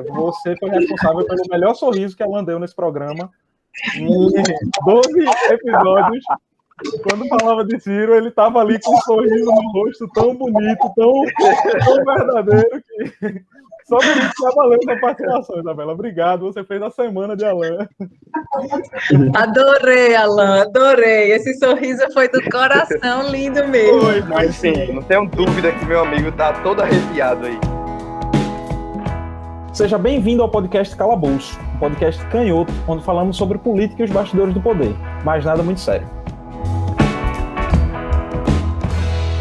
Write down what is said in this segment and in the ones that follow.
você foi responsável pelo melhor sorriso que a Alan deu nesse programa. Em 12 episódios, quando falava de Ciro, ele estava ali com um sorriso no rosto tão bonito, tão verdadeiro, que só por isso já valeu sua participação, Isabela. Obrigado, você fez a semana de Alan. Adorei, Alan, adorei. Esse sorriso foi do coração, lindo mesmo. Mas sim, não tenho dúvida que meu amigo tá todo arrepiado aí. Seja bem-vindo ao podcast Calabouço, um podcast canhoto, onde falamos sobre política e os bastidores do poder, mas nada muito sério.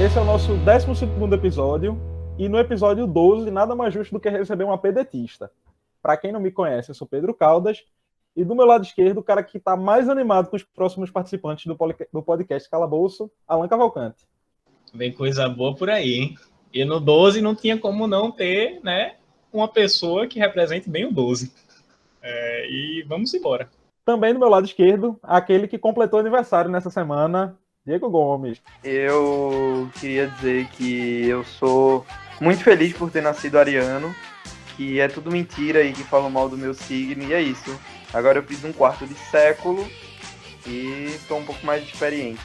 Esse é o nosso 12º episódio, e no episódio 12, nada mais justo do que receber uma pedetista. Para quem não me conhece, eu sou Pedro Caldas, e do meu lado esquerdo, o cara que está mais animado com os próximos participantes do podcast Calabouço, Alan Cavalcante. Vem coisa boa por aí, hein? E no 12 não tinha como não ter, né, uma pessoa que represente bem o 12. E vamos embora. Também do meu lado esquerdo, aquele que completou aniversário nessa semana, Diego Gomes. Eu queria dizer que eu sou muito feliz por ter nascido ariano, que é tudo mentira e que falam mal do meu signo, e é isso. Agora eu fiz um quarto de século e estou um pouco mais experiente.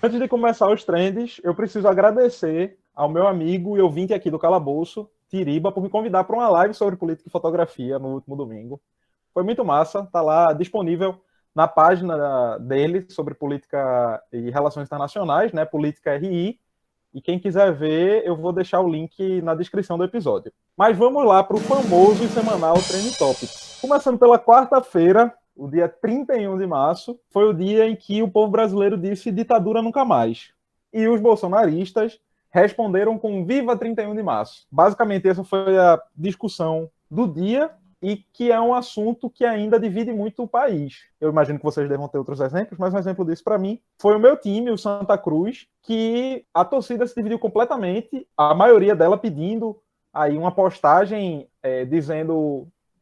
Antes de começar os trends, eu preciso agradecer ao meu amigo e ouvinte aqui do Calabouço, Tiriba, por me convidar para uma live sobre política e fotografia no último domingo. Foi muito massa, tá lá disponível na página dele sobre política e relações internacionais, né, Política RI, e quem quiser ver, eu vou deixar o link na descrição do episódio. Mas vamos lá para o famoso e semanal Trend Topics. Começando pela quarta-feira, o dia 31 de março, foi o dia em que o povo brasileiro disse ditadura nunca mais. E os bolsonaristas responderam com Viva 31 de março. Basicamente, essa foi a discussão do dia e que é um assunto que ainda divide muito o país. Eu imagino que vocês devam ter outros exemplos, mas um exemplo disso para mim foi o meu time, o Santa Cruz, que a torcida se dividiu completamente, a maioria dela pedindo aí uma postagem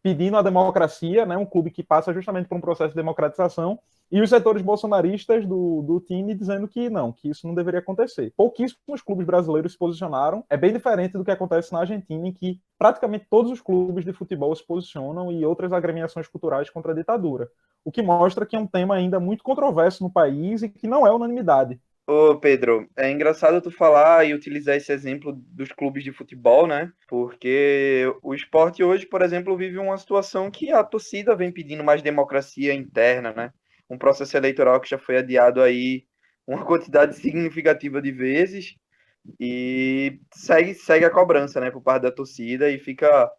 pedindo a democracia, né, um clube que passa justamente por um processo de democratização, e os setores bolsonaristas do time dizendo que não, que isso não deveria acontecer. Pouquíssimos clubes brasileiros se posicionaram. É bem diferente do que acontece na Argentina, em que praticamente todos os clubes de futebol se posicionam e outras agremiações culturais contra a ditadura. O que mostra que é um tema ainda muito controverso no país e que não é unanimidade. Ô Pedro, é engraçado tu falar e utilizar esse exemplo dos clubes de futebol, né? Porque o esporte hoje, por exemplo, vive uma situação que a torcida vem pedindo mais democracia interna, né? Um processo eleitoral que já foi adiado aí uma quantidade significativa de vezes e segue a cobrança, né, por parte da torcida, e fica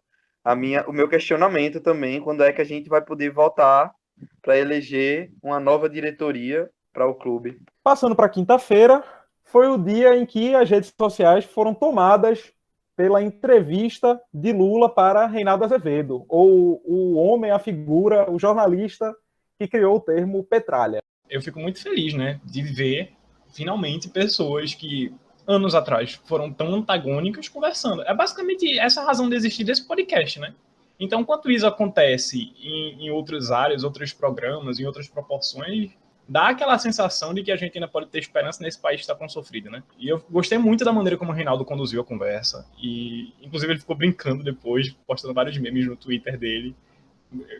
o meu questionamento também, quando é que a gente vai poder voltar para eleger uma nova diretoria para o clube. Passando para quinta-feira, foi o dia em que as redes sociais foram tomadas pela entrevista de Lula para Reinaldo Azevedo, ou o homem, a figura, o jornalista que criou o termo petralha. Eu fico muito feliz, né, de ver, finalmente, pessoas que anos atrás foram tão antagônicas conversando. É basicamente essa a razão de existir desse podcast, né? Então, enquanto isso acontece em outras áreas, outros programas, em outras proporções, dá aquela sensação de que a gente ainda pode ter esperança nesse país que está tão sofrido, né? E eu gostei muito da maneira como o Reinaldo conduziu a conversa. E, inclusive, ele ficou brincando depois, postando vários memes no Twitter dele.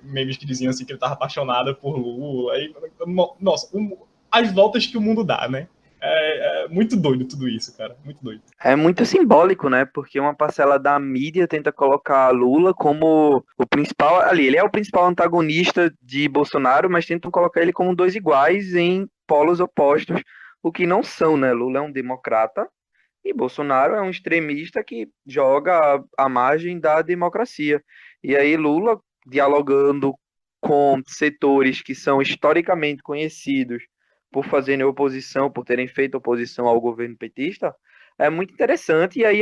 Memes que diziam assim que ele estava apaixonado por Lula. E, nossa, as voltas que o mundo dá, né? É muito doido tudo isso, cara. Muito doido. É muito simbólico, né? Porque uma parcela da mídia tenta colocar Lula como o principal... Ali, ele é o principal antagonista de Bolsonaro, mas tentam colocar ele como dois iguais em polos opostos, o que não são, né? Lula é um democrata e Bolsonaro é um extremista que joga à margem da democracia. E aí Lula, dialogando com setores que são historicamente conhecidos por fazerem oposição, por terem feito oposição ao governo petista, é muito interessante, e aí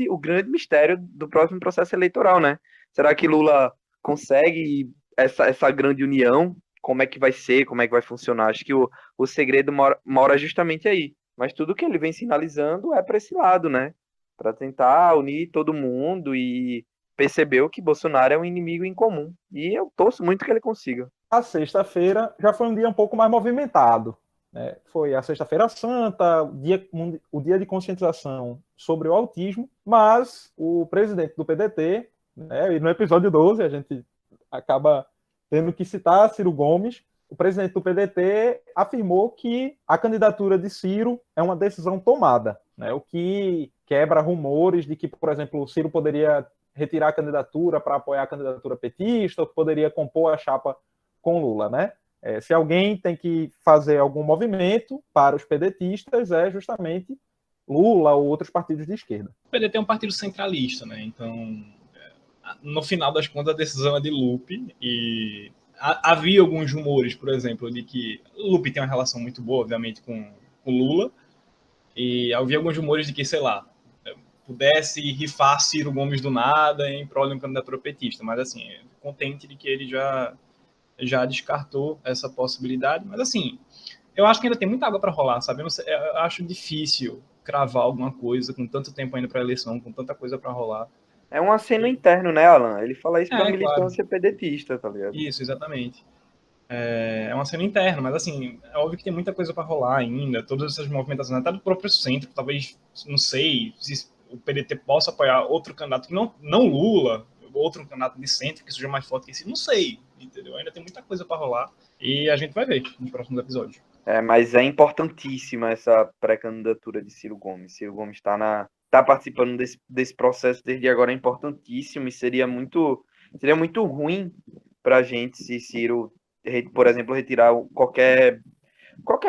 o grande mistério do próximo processo eleitoral, né? Será que Lula consegue essa grande união? Como é que vai ser? Como é que vai funcionar? Acho que o segredo mora justamente aí. Mas tudo que ele vem sinalizando é para esse lado, né? Para tentar unir todo mundo e perceber que Bolsonaro é um inimigo em comum. E eu torço muito que ele consiga. A sexta-feira já foi um dia um pouco mais movimentado, né? Foi a Sexta-feira Santa, o dia de conscientização sobre o autismo, mas o presidente do PDT né? E no episódio 12 a gente acaba tendo que citar Ciro Gomes. O presidente do PDT afirmou que a candidatura de Ciro é uma decisão tomada, né? O que quebra rumores de que, por exemplo, o Ciro poderia retirar a candidatura para apoiar a candidatura petista, ou que poderia compor a chapa com Lula, né? Se alguém tem que fazer algum movimento para os pedetistas, é justamente Lula ou outros partidos de esquerda. O PDT é um partido centralista, né? Então, no final das contas, a decisão é de Lupe. E havia alguns rumores, por exemplo, de que Lupe tem uma relação muito boa, obviamente, com Lula. E havia alguns rumores de que, sei lá, pudesse rifar Ciro Gomes do nada em prol de uma candidatura petista. Mas, assim, contente de que ele já descartou essa possibilidade. Mas, assim, eu acho que ainda tem muita água para rolar, sabe? Eu acho difícil cravar alguma coisa com tanto tempo ainda para a eleição, com tanta coisa para rolar. É um aceno interno, né, Alan? Ele fala isso pra militância claro. pedetista, tá ligado? Isso, exatamente. É uma cena interna, mas assim, é óbvio que tem muita coisa para rolar ainda, todas essas movimentações, até do próprio centro, talvez, não sei, se o PDT possa apoiar outro candidato que não Lula, outro candidato de centro que seja mais forte que esse, não sei, entendeu? Ainda tem muita coisa para rolar e a gente vai ver nos próximos episódios. Mas é importantíssima essa pré-candidatura de Ciro Gomes. Ciro Gomes está participando desse processo desde agora, é importantíssimo, e seria muito ruim para a gente se Ciro, por exemplo, retirar qualquer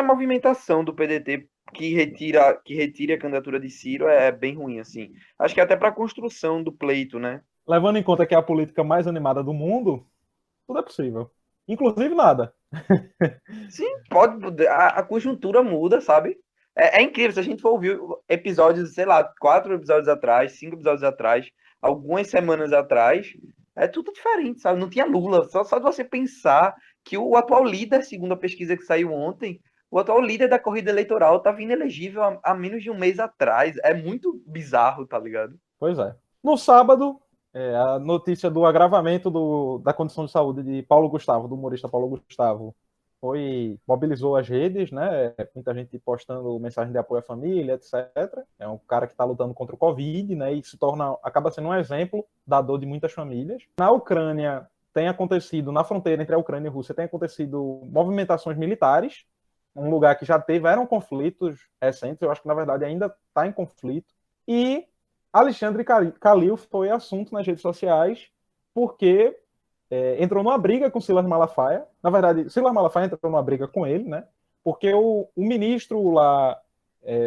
movimentação do PDT que retire a candidatura de Ciro. É bem ruim, assim. Acho que até para a construção do pleito, né? Levando em conta que é a política mais animada do mundo, tudo é possível. Inclusive nada. Sim, pode. A conjuntura muda, sabe? É incrível. Se a gente for ouvir episódios, sei lá, 4 episódios atrás, 5 episódios atrás, algumas semanas atrás, é tudo diferente, sabe? Não tinha Lula. Só de você pensar que o atual líder, segundo a pesquisa que saiu ontem, o atual líder da corrida eleitoral estava inelegível há menos de um mês atrás. É muito bizarro, tá ligado? Pois é. No sábado, a notícia do agravamento da condição de saúde de Paulo Gustavo, do humorista Paulo Gustavo, mobilizou as redes, né? Muita gente postando mensagem de apoio à família, etc. É um cara que está lutando contra o Covid, né? E acaba sendo um exemplo da dor de muitas famílias. Na Ucrânia tem acontecido, na fronteira entre a Ucrânia e a Rússia, tem acontecido movimentações militares, um lugar que já eram conflitos recentes, eu acho que na verdade ainda está em conflito. E Alexandre Calil foi assunto nas redes sociais porque entrou numa briga com Silas Malafaia. Na verdade, Silas Malafaia entrou numa briga com ele, né? Porque o ministro lá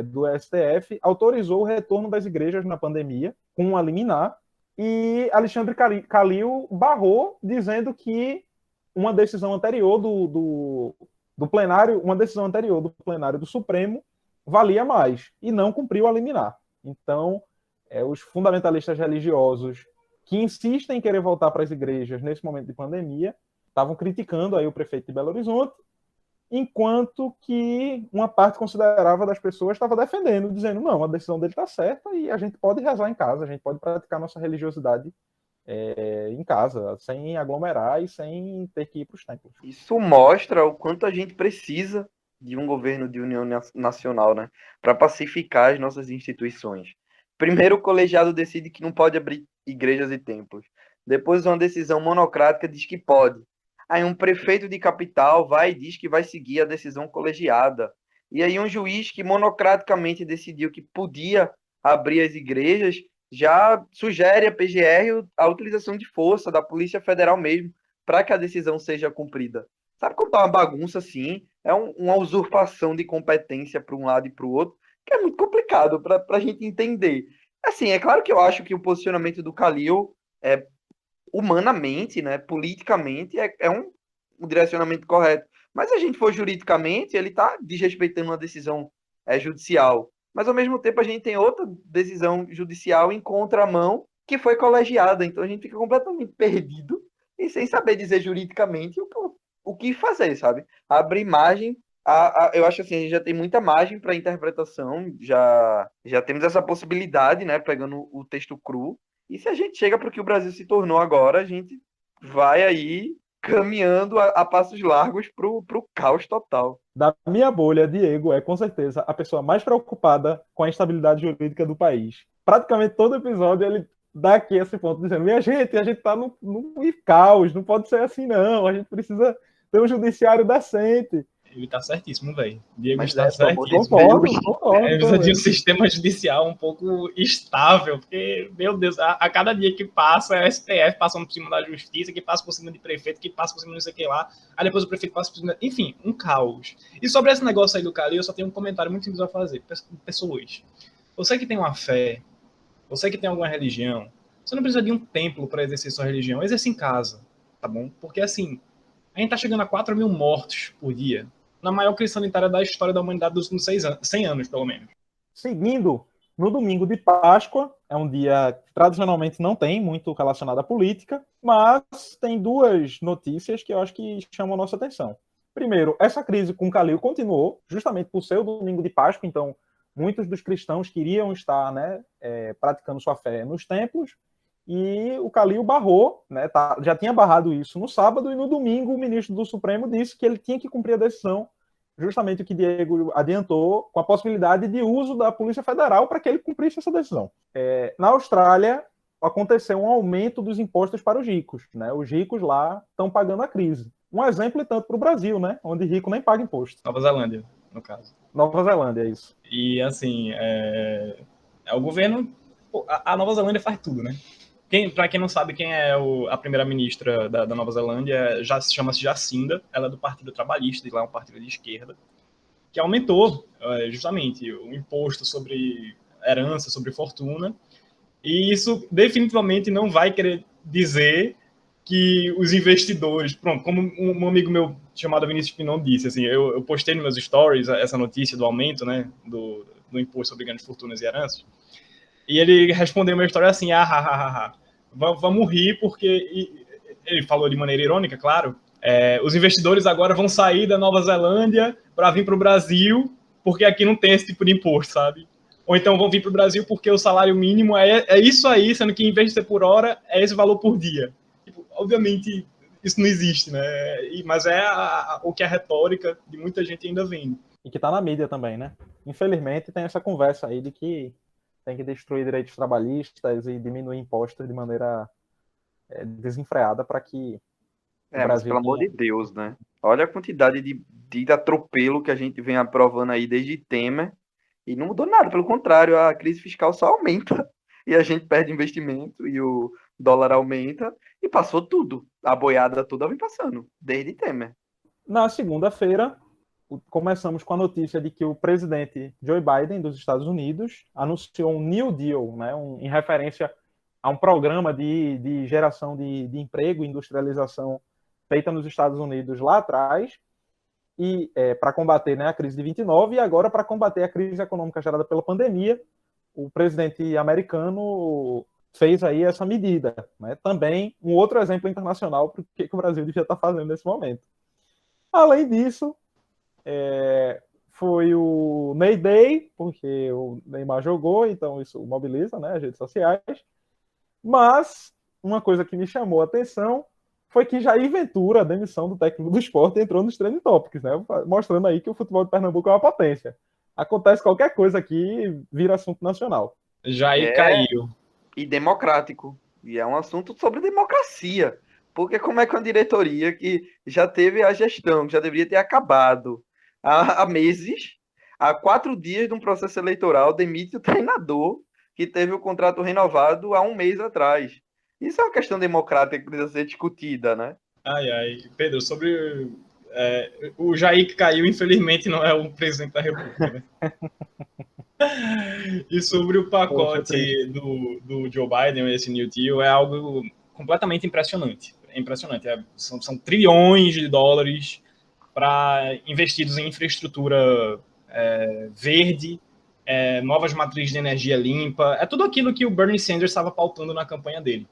do STF autorizou o retorno das igrejas na pandemia com uma liminar, e Alexandre Calil barrou, dizendo que uma decisão anterior do plenário, uma decisão anterior do plenário do Supremo valia mais, e não cumpriu a liminar. Então, os fundamentalistas religiosos que insistem em querer voltar para as igrejas nesse momento de pandemia estavam criticando aí o prefeito de Belo Horizonte, enquanto que uma parte considerável das pessoas estava defendendo, dizendo, não, a decisão dele está certa e a gente pode rezar em casa, a gente pode praticar nossa religiosidade em casa, sem aglomerar e sem ter que ir para os templos. Isso mostra o quanto a gente precisa de um governo de união nacional, né, para pacificar as nossas instituições. Primeiro, o colegiado decide que não pode abrir igrejas e templos. Depois, uma decisão monocrática diz que pode. Aí um prefeito de capital vai e diz que vai seguir a decisão colegiada. E aí um juiz que monocraticamente decidiu que podia abrir as igrejas já sugere à PGR a utilização de força da Polícia Federal mesmo para que a decisão seja cumprida. Sabe quando tá uma bagunça assim? É uma usurpação de competência para um lado e para o outro, que é muito complicado para a gente entender. Assim, é claro que eu acho que o posicionamento do Calil humanamente, né, politicamente, é um direcionamento correto. Mas se a gente for juridicamente, ele está desrespeitando uma decisão judicial. Mas, ao mesmo tempo, a gente tem outra decisão judicial em contramão que foi colegiada. Então, a gente fica completamente perdido e sem saber dizer juridicamente o que fazer, sabe? Abre margem. Eu acho assim, a gente já tem muita margem para interpretação, já temos essa possibilidade, né, pegando o texto cru. E se a gente chega para o que o Brasil se tornou agora, a gente vai aí caminhando a passos largos para o caos total. Da minha bolha, Diego é com certeza a pessoa mais preocupada com a estabilidade jurídica do país. Praticamente todo episódio ele daqui a esse ponto, dizendo, minha gente, a gente está no caos, não pode ser assim não, a gente precisa ter um judiciário decente. Ele tá certíssimo, velho. Diego Mas está pelo amor de certíssimo. Deus. Concordo Precisa de também. um sistema judicial um pouco estável, porque, meu Deus, a cada dia que passa, é o STF passando por cima da justiça, que passa por cima de prefeito, que passa por cima de não sei o que lá, aí depois o prefeito passa por cima... Enfim, um caos. E sobre esse negócio aí do Calil, eu só tenho um comentário muito simples a fazer. Pessoas, você que tem uma fé, você que tem alguma religião, você não precisa de um templo para exercer sua religião, exerce em casa, tá bom? Porque, assim, a gente tá chegando a 4 mil mortos por dia, na maior crise sanitária da história da humanidade dos últimos 100 anos, pelo menos. Seguindo, no domingo de Páscoa, é um dia que tradicionalmente não tem muito relacionado à política, mas tem duas notícias que eu acho que chamam a nossa atenção. Primeiro, essa crise com o Calil continuou, justamente por ser o domingo de Páscoa, então muitos dos cristãos queriam estar, né, praticando sua fé nos templos, e o Calil barrou, né, já tinha barrado isso no sábado, e no domingo o ministro do Supremo disse que ele tinha que cumprir a decisão, justamente o que Diego adiantou, com a possibilidade de uso da Polícia Federal para que ele cumprisse essa decisão. Na Austrália, aconteceu um aumento dos impostos para os ricos, né? Os ricos lá estão pagando a crise. Um exemplo e tanto para o Brasil, né? Onde rico nem paga imposto. Nova Zelândia, no caso. Nova Zelândia, é isso. E, assim, o governo... A Nova Zelândia faz tudo, né? Para quem não sabe quem é a primeira-ministra da Nova Zelândia, chama-se Jacinda, ela é do Partido Trabalhista, e lá é um partido de esquerda, que aumentou justamente o imposto sobre herança, sobre fortuna, e isso definitivamente não vai querer dizer que os investidores... Pronto, como um amigo meu chamado Vinícius Pinon disse, assim, eu postei nos meus stories essa notícia do aumento, né, do imposto sobre grandes fortunas e heranças, e ele respondeu uma história assim, vamos rir porque, ele falou de maneira irônica, claro, os investidores agora vão sair da Nova Zelândia para vir para o Brasil, porque aqui não tem esse tipo de imposto, sabe? Ou então vão vir para o Brasil porque o salário mínimo é isso aí, sendo que em vez de ser por hora, é esse valor por dia. Tipo, obviamente, isso não existe, né? Mas o que a retórica de muita gente ainda vende. E que está na mídia também, né? Infelizmente, tem essa conversa aí de que tem que destruir direitos trabalhistas e diminuir impostos de maneira desenfreada para que o Brasil... Mas pelo amor de Deus, né? Olha a quantidade de atropelo que a gente vem aprovando aí desde Temer e não mudou nada, pelo contrário, a crise fiscal só aumenta e a gente perde investimento e o dólar aumenta e passou tudo. A boiada toda vem passando, desde Temer. Na segunda-feira, começamos com a notícia de que o presidente Joe Biden, dos Estados Unidos, anunciou um New Deal, né, em referência a um programa de geração de emprego e industrialização feita nos Estados Unidos lá atrás, e para combater, né, a crise de 29, e agora para combater a crise econômica gerada pela pandemia, o presidente americano fez aí essa medida, né? Também um outro exemplo internacional para o que o Brasil devia estar fazendo nesse momento. Além disso, foi o Ney Day, porque o Neymar jogou, então isso mobiliza, né, as redes sociais. Mas uma coisa que me chamou a atenção foi que Jair Ventura, a demissão do técnico do Sport, entrou nos trending topics, né, mostrando aí que o futebol de Pernambuco é uma potência. Acontece qualquer coisa aqui, vira assunto nacional. Jair caiu. E democrático. E é um assunto sobre democracia. Porque como é que uma diretoria que já teve a gestão, que já deveria ter acabado há meses, há 4 dias de um processo eleitoral, demite o treinador que teve o contrato renovado há um mês atrás. Isso é uma questão democrática que precisa ser discutida, né? Pedro, sobre o Jair que caiu, infelizmente, não é o presidente da República, né? E sobre o pacote do Joe Biden, esse New Deal, é algo completamente impressionante. É impressionante. São trilhões de dólares para investidos em infraestrutura verde, novas matrizes de energia limpa. É tudo aquilo que o Bernie Sanders estava pautando na campanha dele.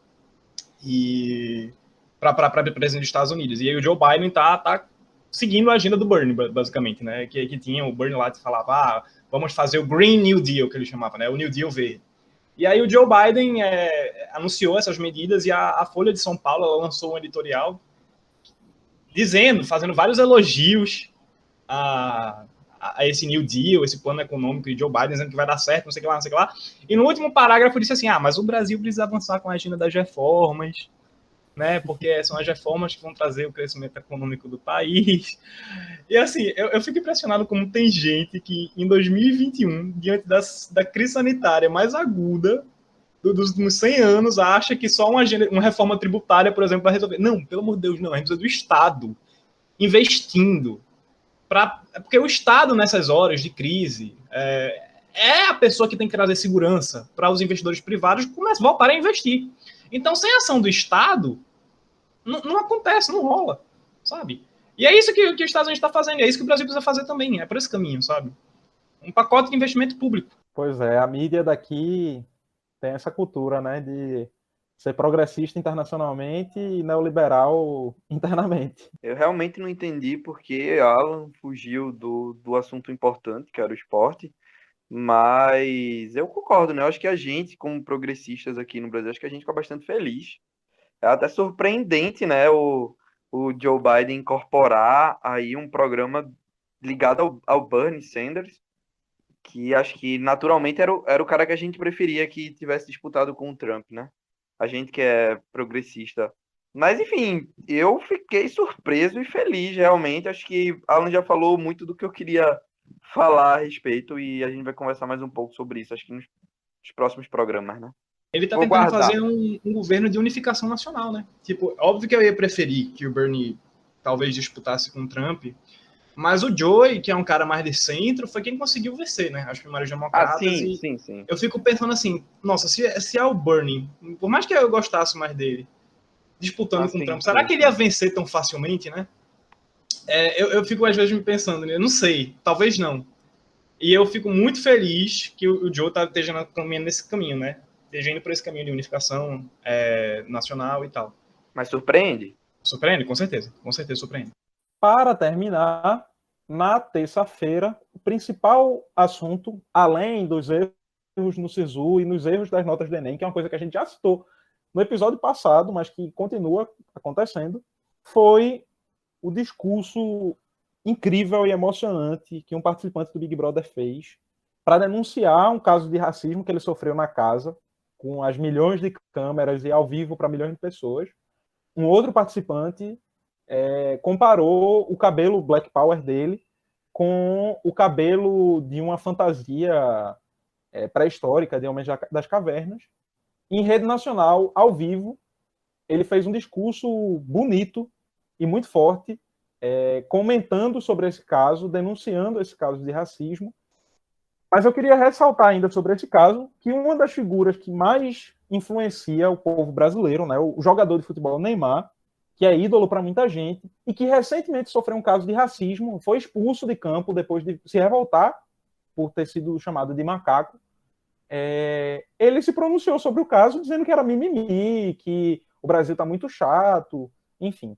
E para presidente dos Estados Unidos. E aí o Joe Biden tá seguindo a agenda do Bernie, basicamente, né? Que tinha o Bernie lá que falava, vamos fazer o Green New Deal, que ele chamava, né? O New Deal verde. E aí o Joe Biden anunciou essas medidas e a Folha de São Paulo ela lançou um editorial fazendo vários elogios a esse New Deal, esse plano econômico de Joe Biden, dizendo que vai dar certo, não sei o que lá, não sei o que lá. E no último parágrafo disse assim, mas o Brasil precisa avançar com a agenda das reformas, né, porque são as reformas que vão trazer o crescimento econômico do país. E assim, eu fico impressionado como tem gente que em 2021, diante da crise sanitária mais aguda dos últimos 100 anos, acha que só uma reforma tributária, por exemplo, vai resolver. Não, pelo amor de Deus, não. A gente precisa do Estado investindo. Porque o Estado, nessas horas de crise, é a pessoa que tem que trazer segurança para os investidores privados voltarem a investir. Então, sem ação do Estado, não acontece, não rola, sabe? E é isso que os Estados Unidos está fazendo, é isso que o Brasil precisa fazer também, é por esse caminho, sabe? Um pacote de investimento público. Pois é, a mídia daqui tem essa cultura, né, de ser progressista internacionalmente e neoliberal internamente. Eu realmente não entendi porque Alan fugiu do assunto importante, que era o esporte, mas eu concordo, né? Eu acho que a gente, como progressistas aqui no Brasil, acho que a gente fica bastante feliz. É até surpreendente, né, o Joe Biden incorporar aí um programa ligado ao Bernie Sanders, que acho que naturalmente era o cara que a gente preferia que tivesse disputado com o Trump, né? A gente que é progressista. Mas, enfim, eu fiquei surpreso e feliz, realmente. Acho que Alan já falou muito do que eu queria falar a respeito e a gente vai conversar mais um pouco sobre isso, acho que nos próximos programas, né? Ele está Vou tentando guardar. fazer um governo de unificação nacional, né? Tipo, óbvio que eu ia preferir que o Bernie talvez disputasse com o Trump, mas o Joe, que é um cara mais de centro, foi quem conseguiu vencer, né? As primárias democratas. Sim. Eu fico pensando assim, nossa, se é o Bernie, por mais que eu gostasse mais dele, disputando com o Trump, será que ele ia vencer tão facilmente, né? Eu fico às vezes me pensando, eu não sei, talvez não. E eu fico muito feliz que o Joe esteja caminhando nesse caminho, né? Esteja indo por esse caminho de unificação nacional e tal. Mas surpreende? Surpreende, com certeza surpreende. Para terminar, na terça-feira, o principal assunto, além dos erros no SISU e nos erros das notas do Enem, que é uma coisa que a gente já citou no episódio passado, mas que continua acontecendo, foi o discurso incrível e emocionante que um participante do Big Brother fez para denunciar um caso de racismo que ele sofreu na casa, com as milhões de câmeras e ao vivo para milhões de pessoas. Um outro participante comparou o cabelo Black Power dele com o cabelo de uma fantasia pré-histórica de Homens das Cavernas. Em rede nacional, ao vivo, ele fez um discurso bonito e muito forte, comentando sobre esse caso, denunciando esse caso de racismo. Mas eu queria ressaltar ainda sobre esse caso que uma das figuras que mais influencia o povo brasileiro, né, o jogador de futebol Neymar, que é ídolo para muita gente, e que recentemente sofreu um caso de racismo, foi expulso de campo depois de se revoltar por ter sido chamado de macaco. Ele se pronunciou sobre o caso dizendo que era mimimi, que o Brasil está muito chato, enfim.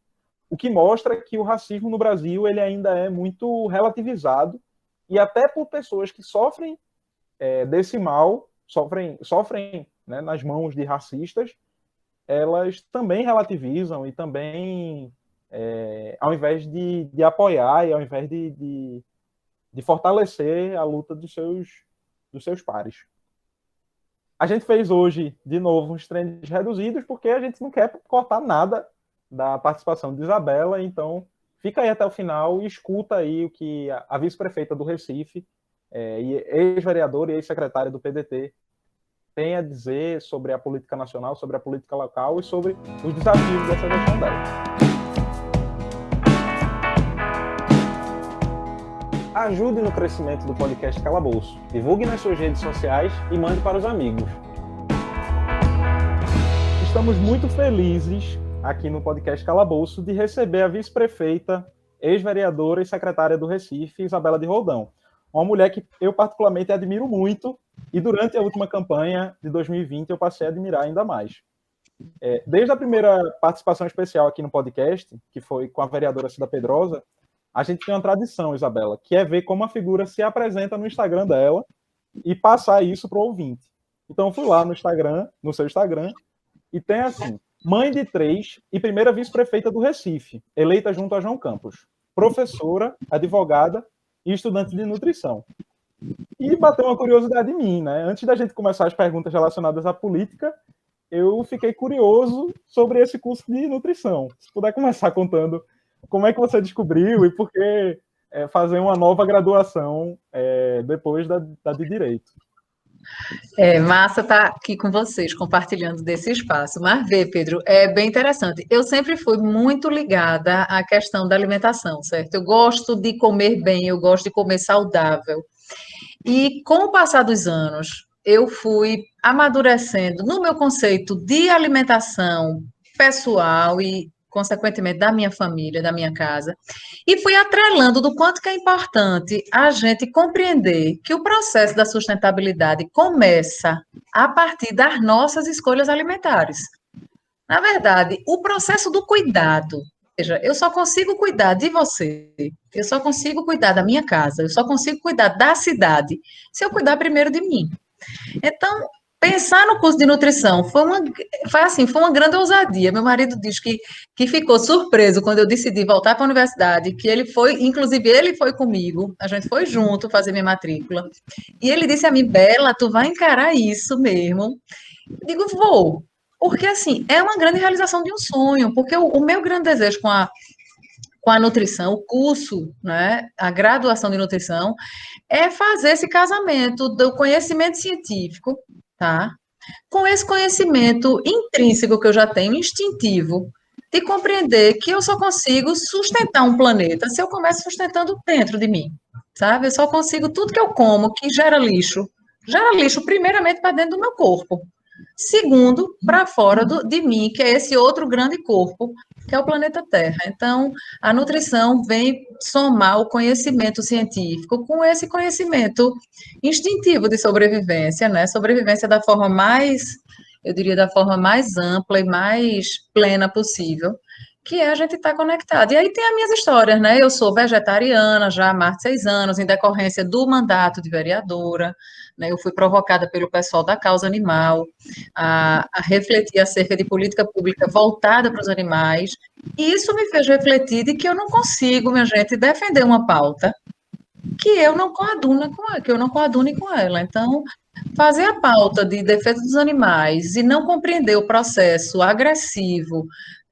O que mostra que o racismo no Brasil ele ainda é muito relativizado, e até por pessoas que sofrem desse mal, sofrem né, nas mãos de racistas, elas também relativizam e também, ao invés de apoiar e ao invés de fortalecer a luta dos seus pares. A gente fez hoje, de novo, uns trends reduzidos, porque a gente não quer cortar nada da participação de Isabela, então fica aí até o final e escuta aí o que a vice-prefeita do Recife, ex-vereadora e ex-secretária do PDT, tem a dizer sobre a política nacional, sobre a política local e sobre os desafios dessa gestão dela. Ajude no crescimento do podcast Calabouço. Divulgue nas suas redes sociais e mande para os amigos. Estamos muito felizes aqui no podcast Calabouço de receber a vice-prefeita, ex-vereadora e secretária do Recife, Isabela de Roldão. Uma mulher que eu particularmente admiro muito e durante a última campanha de 2020 eu passei a admirar ainda mais. Desde a primeira participação especial aqui no podcast, que foi com a vereadora Cida Pedrosa, a gente tem uma tradição, Isabela, que é ver como a figura se apresenta no Instagram dela e passar isso para o ouvinte. Então eu fui lá no seu Instagram, e tem assim: mãe de 3 e primeira vice-prefeita do Recife, eleita junto a João Campos. Professora, advogada e estudante de nutrição. E bateu uma curiosidade em mim, né? Antes da gente começar as perguntas relacionadas à política, eu fiquei curioso sobre esse curso de nutrição. Se puder começar contando como é que você descobriu e por que fazer uma nova graduação depois da de Direito. Massa estar aqui com vocês, compartilhando desse espaço. Mas vê, Pedro, é bem interessante. Eu sempre fui muito ligada à questão da alimentação, certo? Eu gosto de comer bem, eu gosto de comer saudável. E com o passar dos anos, eu fui amadurecendo no meu conceito de alimentação pessoal e, consequentemente, da minha família, da minha casa, e fui atrelando do quanto que é importante a gente compreender que o processo da sustentabilidade começa a partir das nossas escolhas alimentares. Na verdade, o processo do cuidado, ou seja, eu só consigo cuidar de você, eu só consigo cuidar da minha casa, eu só consigo cuidar da cidade, se eu cuidar primeiro de mim. Então, pensar no curso de nutrição foi uma grande ousadia. Meu marido diz que ficou surpreso quando eu decidi voltar para a universidade, que inclusive ele foi comigo, a gente foi junto fazer minha matrícula, e ele disse a mim, Bela, tu vai encarar isso mesmo? Eu digo, vou, porque assim, é uma grande realização de um sonho, porque o meu grande desejo com a nutrição, o curso, né, a graduação de nutrição, é fazer esse casamento do conhecimento científico, tá? Com esse conhecimento intrínseco que eu já tenho, instintivo, de compreender que eu só consigo sustentar um planeta se eu começo sustentando dentro de mim, sabe? Eu só consigo tudo que eu como que gera lixo primeiramente para dentro do meu corpo, segundo, para fora de mim, que é esse outro grande corpo, que é o planeta Terra. Então, a nutrição vem somar o conhecimento científico com esse conhecimento instintivo de sobrevivência, né? Sobrevivência da forma mais, eu diria, da forma mais ampla e mais plena possível, que é a gente estar conectado. E aí tem as minhas histórias, né? Eu sou vegetariana já há mais de 6 anos, em decorrência do mandato de vereadora, né? Eu fui provocada pelo pessoal da causa animal a refletir acerca de política pública voltada para os animais, e isso me fez refletir de que eu não consigo, minha gente, defender uma pauta que eu não coadune com ela. Então, fazer a pauta de defesa dos animais e não compreender o processo agressivo,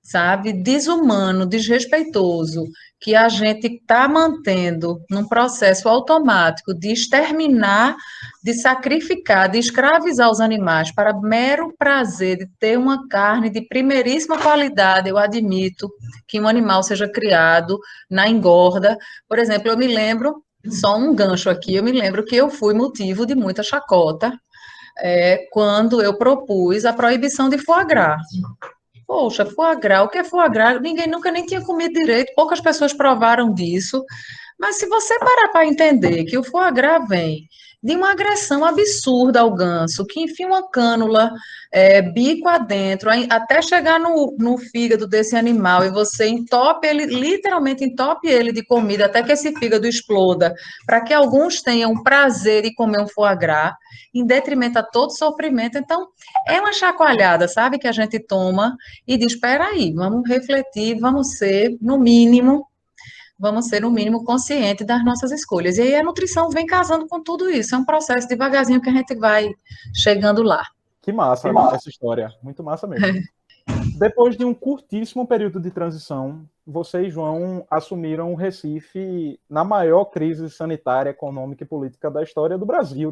sabe, desumano, desrespeitoso, que a gente está mantendo num processo automático de exterminar, de sacrificar, de escravizar os animais para mero prazer de ter uma carne de primeiríssima qualidade. Eu admito que um animal seja criado na engorda. Por exemplo, eu me lembro, só um gancho aqui, eu me lembro que eu fui motivo de muita chacota quando eu propus a proibição de foie gras. Poxa, foie gras, o que é foie gras? Ninguém nunca nem tinha comido direito, poucas pessoas provaram disso, mas se você parar para entender que o foie gras vem de uma agressão absurda ao ganso, que enfia uma cânula, bico adentro, até chegar no fígado desse animal, e você entope ele, literalmente entope ele de comida, até que esse fígado exploda, para que alguns tenham o prazer de comer um foie gras, em detrimento a todo sofrimento. Então, é uma chacoalhada, sabe, que a gente toma e diz, espera aí, vamos refletir, vamos ser, no mínimo, conscientes das nossas escolhas. E aí a nutrição vem casando com tudo isso, é um processo devagarzinho que a gente vai chegando lá. Que massa essa história, muito massa mesmo. Depois de um curtíssimo período de transição, você e João assumiram o Recife na maior crise sanitária, econômica e política da história do Brasil,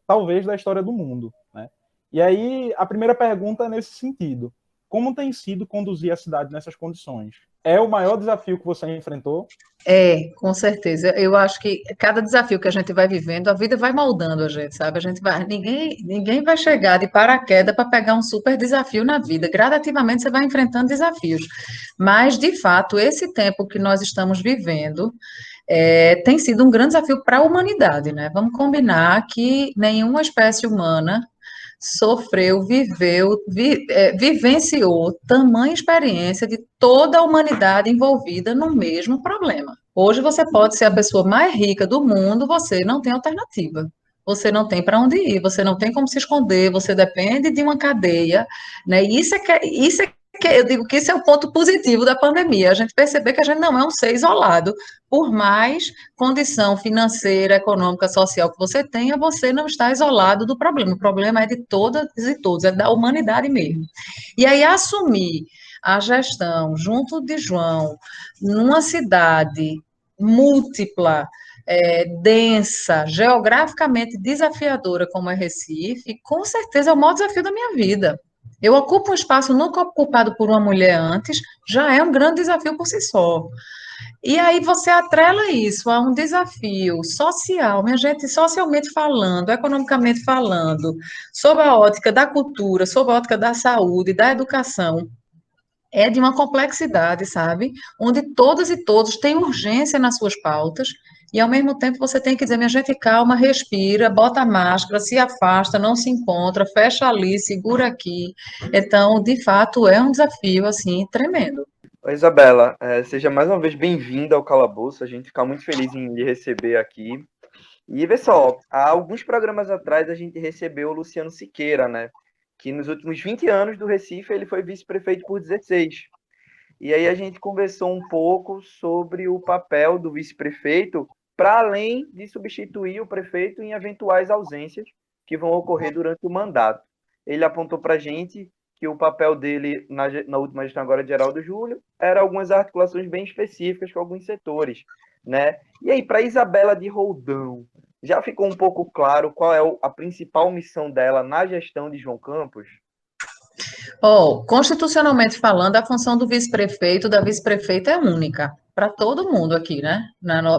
talvez da história do mundo, né? E aí, a primeira pergunta é nesse sentido. Como tem sido conduzir a cidade nessas condições? É o maior desafio que você enfrentou? Com certeza. Eu acho que cada desafio que a gente vai vivendo, a vida vai moldando a gente, sabe? Ninguém vai chegar de paraquedas para pegar um super desafio na vida. Gradativamente você vai enfrentando desafios. Mas, de fato, esse tempo que nós estamos vivendo tem sido um grande desafio para a humanidade, né? Vamos combinar que nenhuma espécie humana sofreu, vivenciou tamanha experiência de toda a humanidade envolvida no mesmo problema. Hoje você pode ser a pessoa mais rica do mundo, você não tem alternativa. Você não tem para onde ir, você não tem como se esconder, você depende de uma cadeia, né? Isso é que eu digo que esse é o ponto positivo da pandemia, a gente perceber que a gente não é um ser isolado, por mais condição financeira, econômica, social que você tenha, você não está isolado do problema, o problema é de todas e todos, é da humanidade mesmo. E aí assumir a gestão junto de João, numa cidade múltipla, densa, geograficamente desafiadora como é Recife, com certeza é o maior desafio da minha vida. Eu ocupo um espaço nunca ocupado por uma mulher antes, já é um grande desafio por si só. E aí você atrela isso a um desafio social, minha gente, socialmente falando, economicamente falando, sob a ótica da cultura, sob a ótica da saúde, da educação, é de uma complexidade, sabe? Onde todas e todos têm urgência nas suas pautas, e ao mesmo tempo você tem que dizer, minha gente, calma, respira, bota a máscara, se afasta, não se encontra, fecha ali, segura aqui. Então, de fato, é um desafio, assim, tremendo. Oi, Isabela, seja mais uma vez bem-vinda ao Calabouço, a gente fica muito feliz em lhe receber aqui. E vê só, há alguns programas atrás a gente recebeu o Luciano Siqueira, né? Que nos últimos 20 anos do Recife ele foi vice-prefeito por 16. E aí a gente conversou um pouco sobre o papel do vice-prefeito para além de substituir o prefeito em eventuais ausências que vão ocorrer durante o mandato. Ele apontou para a gente que o papel dele na última gestão agora de Geraldo Júlio era algumas articulações bem específicas com alguns setores, né? E aí, para Isabela de Roldão, já ficou um pouco claro qual é a principal missão dela na gestão de João Campos? Constitucionalmente falando, a função do vice-prefeito, da vice-prefeita é única para todo mundo aqui, né?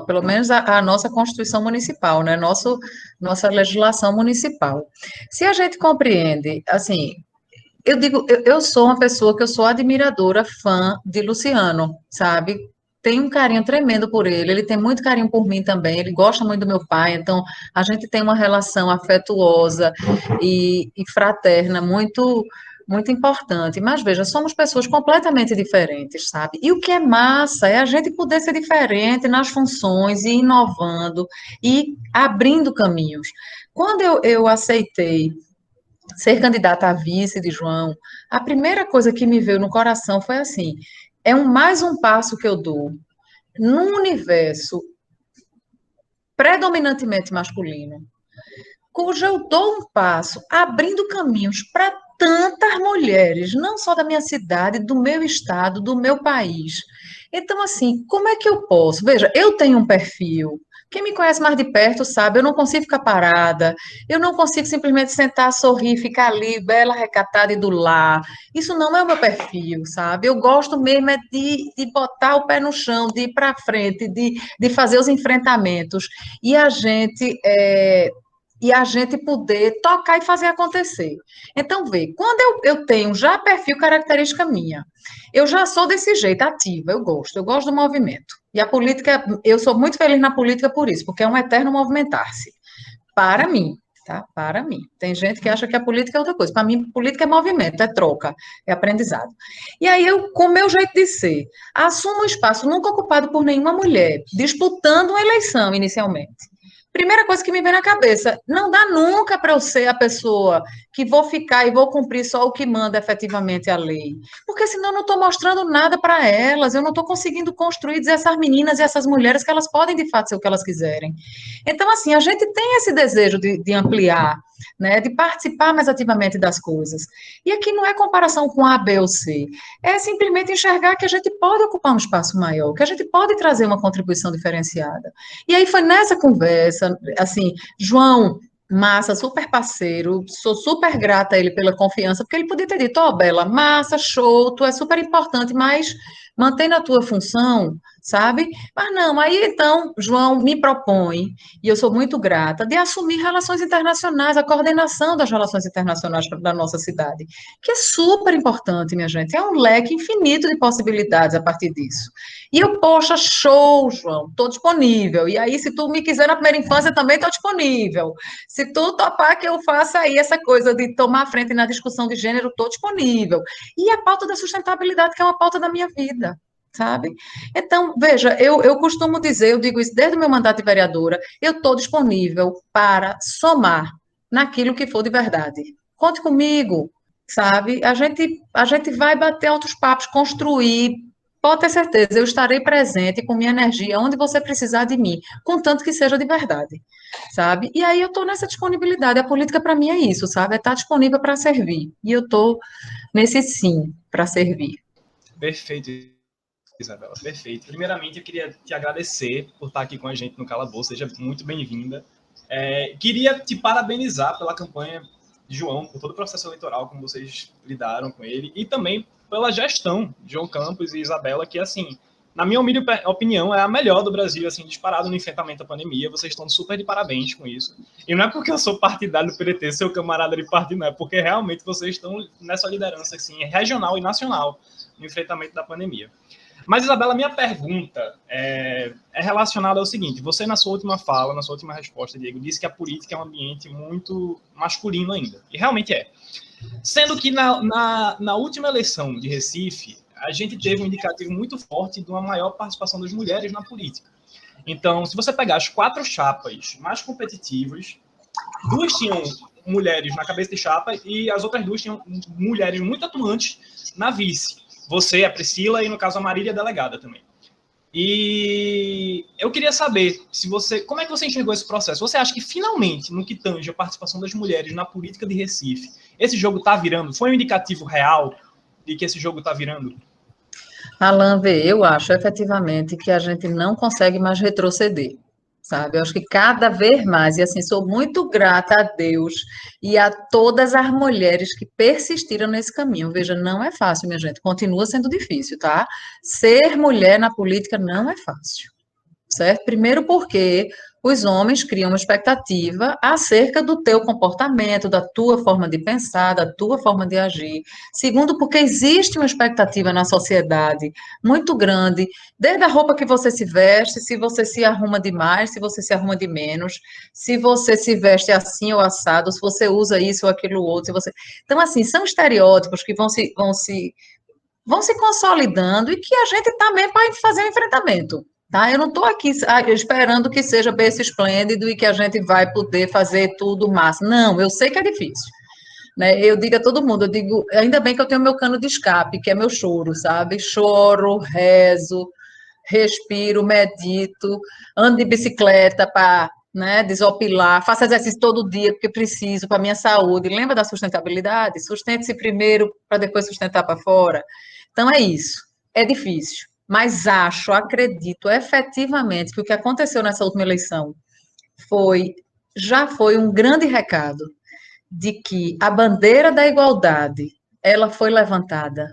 Pelo menos a nossa Constituição Municipal, né? Nossa legislação municipal. Se a gente compreende, assim, eu digo, eu sou uma pessoa que eu sou admiradora, fã de Luciano, sabe? Tenho um carinho tremendo por ele tem muito carinho por mim também, ele gosta muito do meu pai, então a gente tem uma relação afetuosa e fraterna muito importante. Mas veja, somos pessoas completamente diferentes, sabe? E o que é massa é a gente poder ser diferente nas funções e inovando e abrindo caminhos. Quando eu aceitei ser candidata a vice de João, a primeira coisa que me veio no coração foi assim: é mais um passo que eu dou num universo predominantemente masculino, cujo eu dou um passo abrindo caminhos para tantas mulheres, não só da minha cidade, do meu estado, do meu país. Então, assim, como é que eu posso? Veja, eu tenho um perfil. Quem me conhece mais de perto sabe, eu não consigo ficar parada, eu não consigo simplesmente sentar, sorrir, ficar ali, bela, recatada e do lar. Isso não é o meu perfil, sabe? Eu gosto mesmo é de botar o pé no chão, de ir para frente, de fazer os enfrentamentos. E a gente poder tocar e fazer acontecer. Então, vê, quando eu tenho já perfil característica minha, eu já sou desse jeito, ativa, eu gosto do movimento. E a política, eu sou muito feliz na política por isso, porque é um eterno movimentar-se. Para mim, tá? Para mim. Tem gente que acha que a política é outra coisa. Para mim, política é movimento, é troca, é aprendizado. E aí eu, com o meu jeito de ser, assumo um espaço nunca ocupado por nenhuma mulher, disputando uma eleição inicialmente. Primeira coisa que me vem na cabeça, não dá nunca para eu ser a pessoa que vou ficar e vou cumprir só o que manda efetivamente a lei. Porque senão eu não estou mostrando nada para elas, eu não estou conseguindo construir, dizer essas meninas e essas mulheres que elas podem de fato ser o que elas quiserem. Então, assim, a gente tem esse desejo de ampliar, né, de participar mais ativamente das coisas. E aqui não é comparação com A, B ou C, é simplesmente enxergar que a gente pode ocupar um espaço maior, que a gente pode trazer uma contribuição diferenciada. E aí foi nessa conversa, assim, João, massa, super parceiro, sou super grata a ele pela confiança, porque ele podia ter dito, Bela, massa, show, tu é super importante, mas mantém na tua função, sabe? Mas não, aí então, João me propõe, e eu sou muito grata, de assumir relações internacionais, a coordenação das relações internacionais da nossa cidade, que é super importante, minha gente, é um leque infinito de possibilidades a partir disso. E eu, poxa, show, João, estou disponível. E aí, se tu me quiser na primeira infância, também estou disponível. Se tu topar que eu faça aí essa coisa de tomar frente na discussão de gênero, estou disponível. E a pauta da sustentabilidade, que é uma pauta da minha vida, sabe? Então, veja, eu costumo dizer, eu digo isso desde o meu mandato de vereadora, eu estou disponível para somar naquilo que for de verdade. Conte comigo, sabe? A gente vai bater outros papos, construir. Pode ter certeza, eu estarei presente com minha energia onde você precisar de mim, contanto que seja de verdade, sabe? E aí eu estou nessa disponibilidade. A política para mim é isso, sabe? É estar disponível para servir. E eu estou nesse sim para servir. Perfeito, Isabela, perfeito. Primeiramente, eu queria te agradecer por estar aqui com a gente no Calabouço, seja muito bem-vinda. Queria te parabenizar pela campanha de João, por todo o processo eleitoral, como vocês lidaram com ele, e também pela gestão de João Campos e Isabela, que, assim, na minha humilde opinião, é a melhor do Brasil, assim, disparado no enfrentamento à pandemia. Vocês estão super de parabéns com isso. E não é porque eu sou partidário do PDT, seu camarada de partido, não, é porque realmente vocês estão nessa liderança, assim, regional e nacional no enfrentamento da pandemia. Mas, Isabela, minha pergunta é relacionada ao seguinte: você, na sua última fala, na sua última resposta, Diego, disse que a política é um ambiente muito masculino ainda. E realmente é. Sendo que na última eleição de Recife, a gente teve um indicativo muito forte de uma maior participação das mulheres na política. Então, se você pegar as 4 chapas mais competitivas, 2 tinham mulheres na cabeça de chapa e as outras 2 tinham mulheres muito atuantes na vice. Você, a Priscila, e no caso a Marília, a delegada também. E eu queria saber como é que você enxergou esse processo? Você acha que finalmente, no que tange a participação das mulheres na política de Recife, esse jogo está virando? Foi um indicativo real de que esse jogo está virando? Alan, eu acho efetivamente que a gente não consegue mais retroceder, sabe? Eu acho que cada vez mais, e assim, sou muito grata a Deus e a todas as mulheres que persistiram nesse caminho. Veja, não é fácil, minha gente, continua sendo difícil, tá? Ser mulher na política não é fácil, certo? Primeiro porque os homens criam uma expectativa acerca do teu comportamento, da tua forma de pensar, da tua forma de agir. Segundo, porque existe uma expectativa na sociedade muito grande, desde a roupa que você se veste, se você se arruma demais, se você se arruma de menos, se você se veste assim ou assado, se você usa isso ou aquilo outro, se você... Então, assim, são estereótipos que vão se consolidando e que a gente também vai fazer um enfrentamento. Tá? Eu não estou aqui esperando que seja berço esplêndido e que a gente vai poder fazer tudo massa. Não, eu sei que é difícil. Né? Eu digo a todo mundo, eu digo, ainda bem que eu tenho meu cano de escape, que é meu choro, sabe? Choro, rezo, respiro, medito, ando de bicicleta para, né, desopilar, faço exercício todo dia porque preciso para minha saúde. Lembra da sustentabilidade? Sustente-se primeiro para depois sustentar para fora. Então é isso. É difícil. Mas acredito efetivamente que o que aconteceu nessa última eleição já foi um grande recado de que a bandeira da igualdade, ela foi levantada.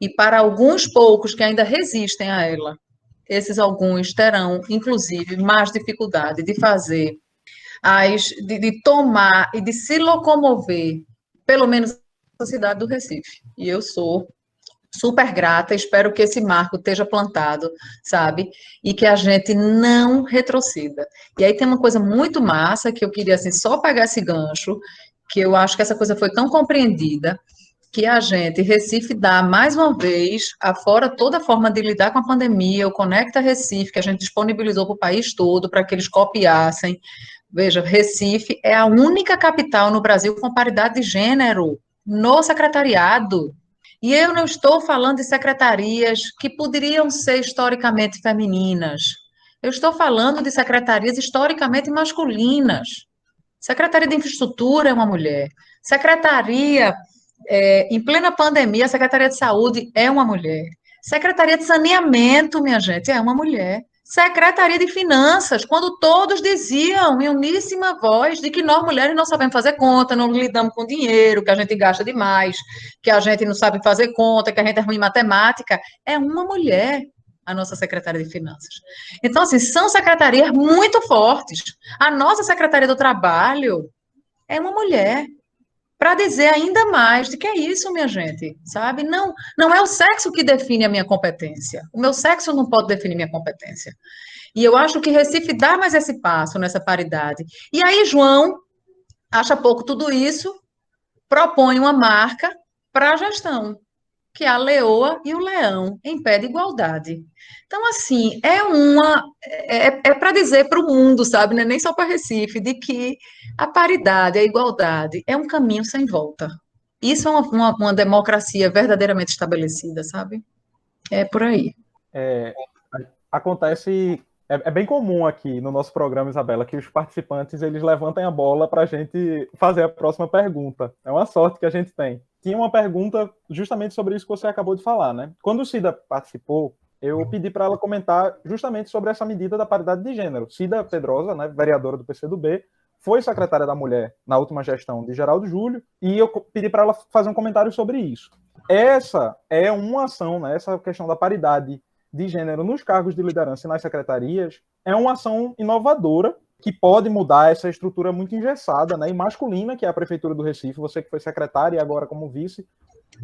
E para alguns poucos que ainda resistem a ela, esses alguns terão, inclusive, mais dificuldade de fazer, de tomar e de se locomover, pelo menos na cidade do Recife. E eu sou super grata, espero que esse marco esteja plantado, sabe? E que a gente não retroceda. E aí tem uma coisa muito massa que eu queria, assim, só pegar esse gancho, que eu acho que essa coisa foi tão compreendida, que a gente, Recife, dá, mais uma vez, afora toda a forma de lidar com a pandemia, o Conecta Recife, que a gente disponibilizou para o país todo, para que eles copiassem. Veja, Recife é a única capital no Brasil com paridade de gênero no secretariado. E eu não estou falando de secretarias que poderiam ser historicamente femininas. Eu estou falando de secretarias historicamente masculinas. Secretaria de Infraestrutura é uma mulher. Secretaria, em plena pandemia, a Secretaria de Saúde é uma mulher. Secretaria de Saneamento, minha gente, é uma mulher. Secretaria de Finanças, quando todos diziam em uníssima voz de que nós mulheres não sabemos fazer conta, não lidamos com dinheiro, que a gente gasta demais, que a gente não sabe fazer conta, que a gente é ruim em matemática, é uma mulher a nossa secretária de Finanças. Então, assim, são secretarias muito fortes. A nossa Secretaria do Trabalho é uma mulher, para dizer ainda mais de que é isso, minha gente, sabe? Não é o sexo que define a minha competência. O meu sexo não pode definir minha competência. E eu acho que Recife dá mais esse passo nessa paridade. E aí, João acha pouco tudo isso, propõe uma marca para a gestão, que é a leoa e o leão, em pé de igualdade. Então, assim, é para dizer para o mundo, sabe, né? Nem só para Recife, de que a paridade, a igualdade é um caminho sem volta. Isso é uma democracia verdadeiramente estabelecida, sabe? É por aí. Acontece, é bem comum aqui no nosso programa, Isabela, que os participantes eles levantem a bola para a gente fazer a próxima pergunta. É uma sorte que a gente tem. Tinha uma pergunta justamente sobre isso que você acabou de falar, né? Quando o Cida participou, eu pedi para ela comentar justamente sobre essa medida da paridade de gênero. Cida Pedrosa, né, vereadora do PCdoB, foi secretária da Mulher na última gestão de Geraldo Júlio, e eu pedi para ela fazer um comentário sobre isso. Essa é uma ação, né, essa questão da paridade de gênero nos cargos de liderança e nas secretarias, é uma ação inovadora que pode mudar essa estrutura muito engessada, né, e masculina, que é a Prefeitura do Recife. Você que foi secretária e agora como vice,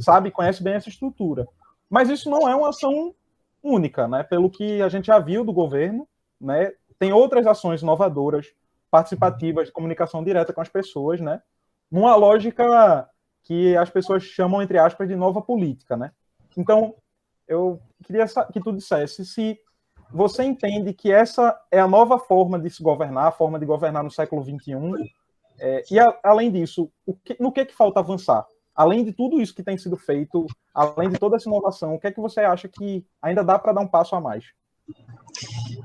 sabe, conhece bem essa estrutura. Mas isso não é uma ação única, né, pelo que a gente já viu do governo, né, tem outras ações inovadoras, participativas, de comunicação direta com as pessoas, né, numa lógica que as pessoas chamam, entre aspas, de nova política, né. Então, eu queria que tu dissesse se você entende que essa é a nova forma de se governar, a forma de governar no século XXI, além disso, no que falta avançar? Além de tudo isso que tem sido feito, além de toda essa inovação, o que é que você acha que ainda dá para dar um passo a mais?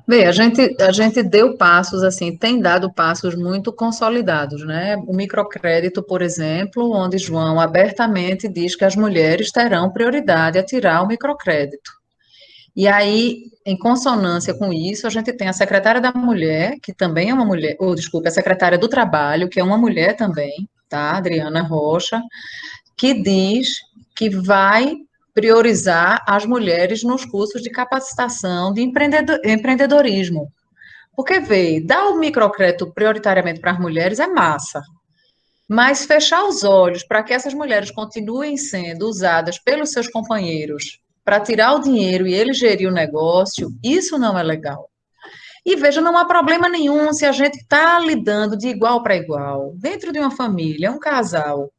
Bem, a gente deu passos, assim, tem dado passos muito consolidados, né? O microcrédito, por exemplo, onde João abertamente diz que as mulheres terão prioridade a tirar o microcrédito. E aí, em consonância com isso, a gente tem a secretária da Mulher, que também é uma mulher, a secretária do Trabalho, que é uma mulher também, tá? Adriana Rocha, que diz que vai priorizar as mulheres nos cursos de capacitação de empreendedorismo. Porque, vê, dar o microcrédito prioritariamente para as mulheres é massa, mas fechar os olhos para que essas mulheres continuem sendo usadas pelos seus companheiros para tirar o dinheiro e ele gerir o negócio, isso não é legal. E veja, não há problema nenhum se a gente está lidando de igual para igual, dentro de uma família, um casal,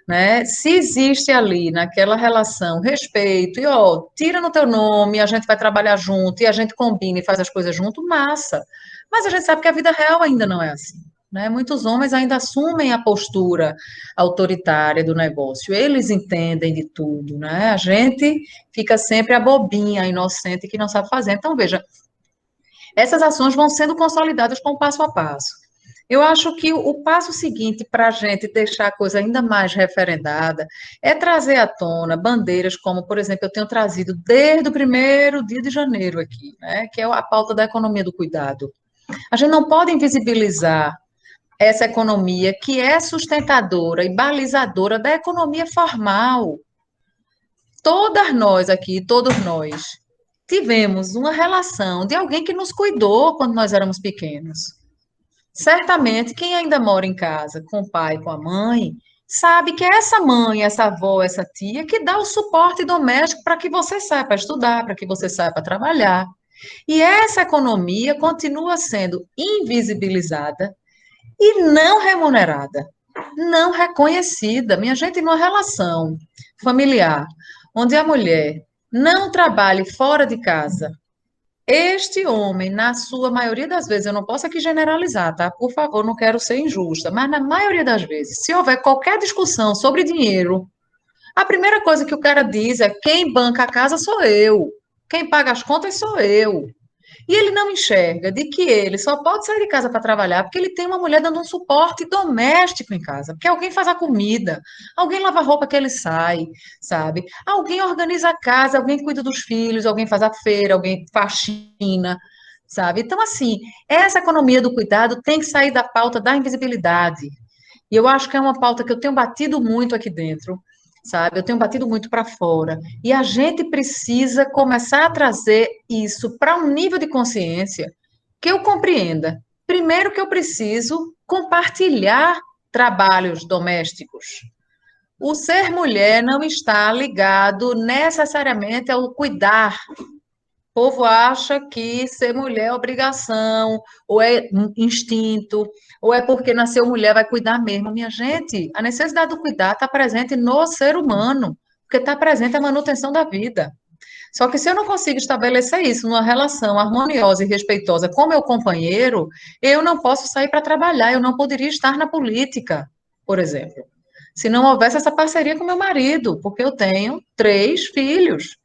né? Se existe ali naquela relação respeito, e ó, tira no teu nome, a gente vai trabalhar junto, e a gente combina e faz as coisas junto, massa. Mas a gente sabe que a vida real ainda não é assim. Né? Muitos homens ainda assumem a postura autoritária do negócio, eles entendem de tudo, né? A gente fica sempre a bobinha, a inocente que não sabe fazer. Então, veja, essas ações vão sendo consolidadas com passo a passo. Eu acho que o passo seguinte para a gente deixar a coisa ainda mais referendada é trazer à tona bandeiras como, por exemplo, eu tenho trazido desde o primeiro dia de janeiro aqui, né, que é a pauta da economia do cuidado. A gente não pode invisibilizar essa economia que é sustentadora e balizadora da economia formal. Todas nós aqui, todos nós, tivemos uma relação de alguém que nos cuidou quando nós éramos pequenos. Certamente, quem ainda mora em casa com o pai, com a mãe, sabe que é essa mãe, essa avó, essa tia que dá o suporte doméstico para que você saia para estudar, para que você saia para trabalhar. E essa economia continua sendo invisibilizada e não remunerada, não reconhecida. Minha gente, numa relação familiar, onde a mulher não trabalhe fora de casa, este homem, na sua maioria das vezes, eu não posso aqui generalizar, tá? Por favor, não quero ser injusta, mas na maioria das vezes, se houver qualquer discussão sobre dinheiro, a primeira coisa que o cara diz é: quem banca a casa sou eu, quem paga as contas sou eu. E ele não enxerga de que ele só pode sair de casa para trabalhar porque ele tem uma mulher dando um suporte doméstico em casa, porque alguém faz a comida, alguém lava a roupa que ele sai, sabe? Alguém organiza a casa, alguém cuida dos filhos, alguém faz a feira, alguém faxina, sabe? Então, assim, essa economia do cuidado tem que sair da pauta da invisibilidade. E eu acho que é uma pauta que eu tenho batido muito aqui dentro, sabe? Eu tenho batido muito para fora. E a gente precisa começar a trazer isso para um nível de consciência que eu compreenda. Primeiro que eu preciso compartilhar trabalhos domésticos. O ser mulher não está ligado necessariamente ao cuidar. O povo acha que ser mulher é obrigação, ou é instinto, ou é porque nasceu mulher, vai cuidar mesmo. Minha gente, a necessidade do cuidar está presente no ser humano, porque está presente a manutenção da vida. Só que se eu não consigo estabelecer isso numa relação harmoniosa e respeitosa com meu companheiro, eu não posso sair para trabalhar, eu não poderia estar na política, por exemplo. se não houvesse essa parceria com meu marido, porque eu tenho 3 filhos,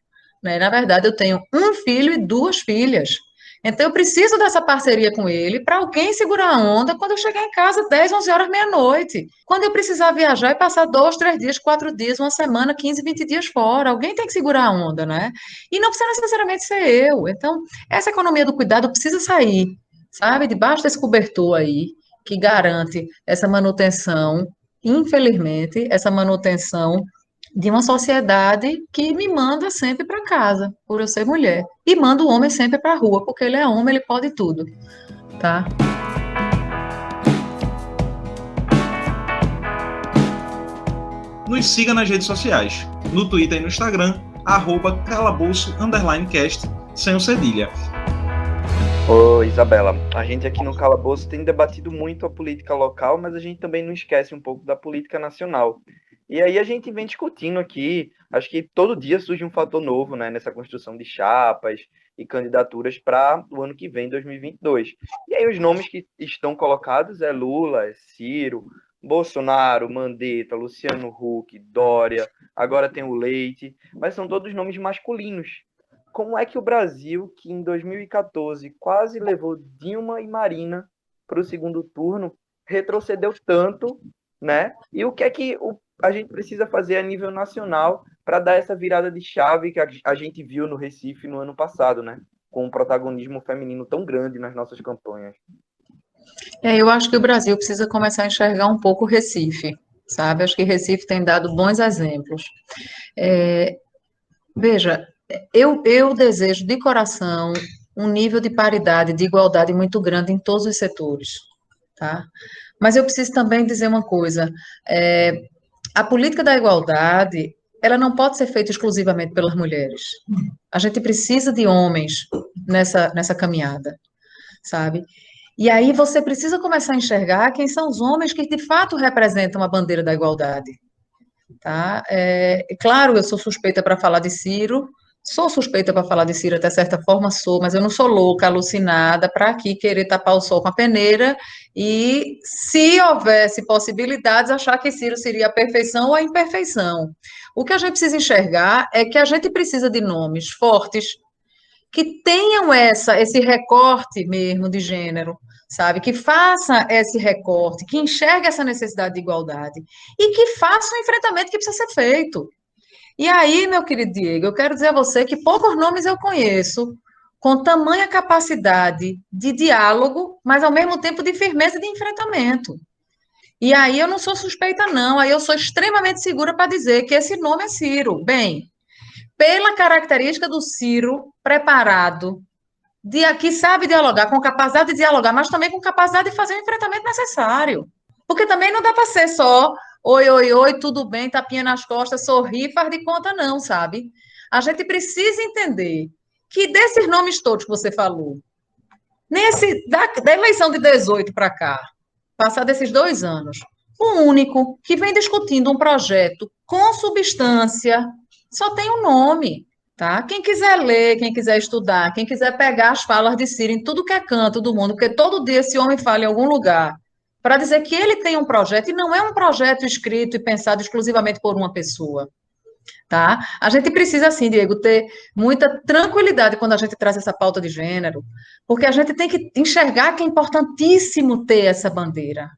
né? Na verdade, eu tenho um filho e 2 filhas. Então, eu preciso dessa parceria com ele para alguém segurar a onda quando eu chegar em casa 10, 11 horas, meia-noite. Quando eu precisar viajar e passar 2, 3 dias, 4 dias, uma semana, 15, 20 dias fora. Alguém tem que segurar a onda, né? E não precisa necessariamente ser eu. Então, essa economia do cuidado precisa sair, sabe? Debaixo desse cobertor aí, que garante essa manutenção, infelizmente, essa manutenção de uma sociedade que me manda sempre para casa, por eu ser mulher, e manda o homem sempre para a rua, porque ele é homem, ele pode tudo, tá? Nos siga nas redes sociais, no Twitter e no Instagram, @calabouço_cast, sem o cedilha. Ô, Isabela, a gente aqui no Calabouço tem debatido muito a política local, mas a gente também não esquece um pouco da política nacional. E aí a gente vem discutindo aqui, acho que todo dia surge um fator novo, né, nessa construção de chapas e candidaturas para o ano que vem, 2022. E aí os nomes que estão colocados é Lula, é Ciro, Bolsonaro, Mandetta, Luciano Huck, Dória, agora tem o Leite, mas são todos nomes masculinos. Como é que o Brasil, que em 2014 quase levou Dilma e Marina para o segundo turno, retrocedeu tanto, né? E o que é que a gente precisa fazer a nível nacional para dar essa virada de chave que a gente viu no Recife no ano passado, né? Com um protagonismo feminino tão grande nas nossas campanhas. Eu acho que o Brasil precisa começar a enxergar um pouco o Recife, sabe? Acho que Recife tem dado bons exemplos. Veja, eu desejo de coração um nível de paridade, de igualdade muito grande em todos os setores, tá? Mas eu preciso também dizer uma coisa, a política da igualdade, ela não pode ser feita exclusivamente pelas mulheres. A gente precisa de homens nessa caminhada, sabe? E aí você precisa começar a enxergar quem são os homens que de fato representam a bandeira da igualdade, tá? Claro, eu sou suspeita para falar de Ciro, sou suspeita para falar de Ciro, até certa forma sou, mas eu não sou louca, alucinada, para aqui querer tapar o sol com a peneira e, se houvesse possibilidades, achar que Ciro seria a perfeição ou a imperfeição. O que a gente precisa enxergar é que a gente precisa de nomes fortes, que tenham esse recorte mesmo de gênero, sabe? Que faça esse recorte, que enxergue essa necessidade de igualdade e que faça o enfrentamento que precisa ser feito. E aí, meu querido Diego, eu quero dizer a você que poucos nomes eu conheço com tamanha capacidade de diálogo, mas ao mesmo tempo de firmeza de enfrentamento. E aí eu não sou suspeita, não. Aí eu sou extremamente segura para dizer que esse nome é Ciro. Bem, pela característica do Ciro preparado, que sabe dialogar, com capacidade de dialogar, mas também com capacidade de fazer o enfrentamento necessário. Porque também não dá para ser só oi, oi, oi, tudo bem, tapinha nas costas, sorrir, faz de conta, não, sabe? A gente precisa entender que desses nomes todos que você falou, da eleição de 18 para cá, passar desses 2 anos, o único que vem discutindo um projeto com substância só tem um nome, tá? Quem quiser ler, quem quiser estudar, quem quiser pegar as falas de Ciro em tudo que é canto do mundo, porque todo dia esse homem fala em algum lugar, para dizer que ele tem um projeto, e não é um projeto escrito e pensado exclusivamente por uma pessoa, tá? A gente precisa, assim, Diego, ter muita tranquilidade quando a gente traz essa pauta de gênero, porque a gente tem que enxergar que é importantíssimo ter essa bandeira,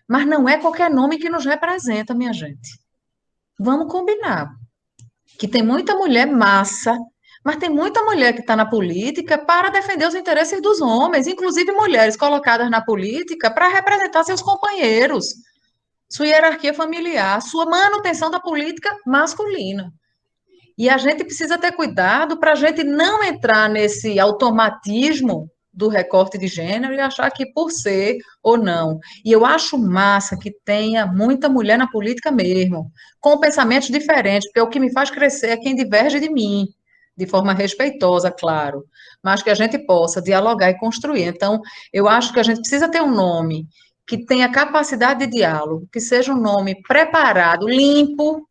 mas não é qualquer nome que nos representa, minha gente. Vamos combinar que tem muita mulher massa, mas tem muita mulher que está na política para defender os interesses dos homens, inclusive mulheres colocadas na política para representar seus companheiros, sua hierarquia familiar, sua manutenção da política masculina. E a gente precisa ter cuidado para a gente não entrar nesse automatismo do recorte de gênero e achar que por ser ou não. E eu acho massa que tenha muita mulher na política mesmo, com pensamentos diferentes, porque o que me faz crescer é quem diverge de mim, de forma respeitosa, claro, mas que a gente possa dialogar e construir. Então, eu acho que a gente precisa ter um nome que tenha capacidade de diálogo, que seja um nome preparado, limpo,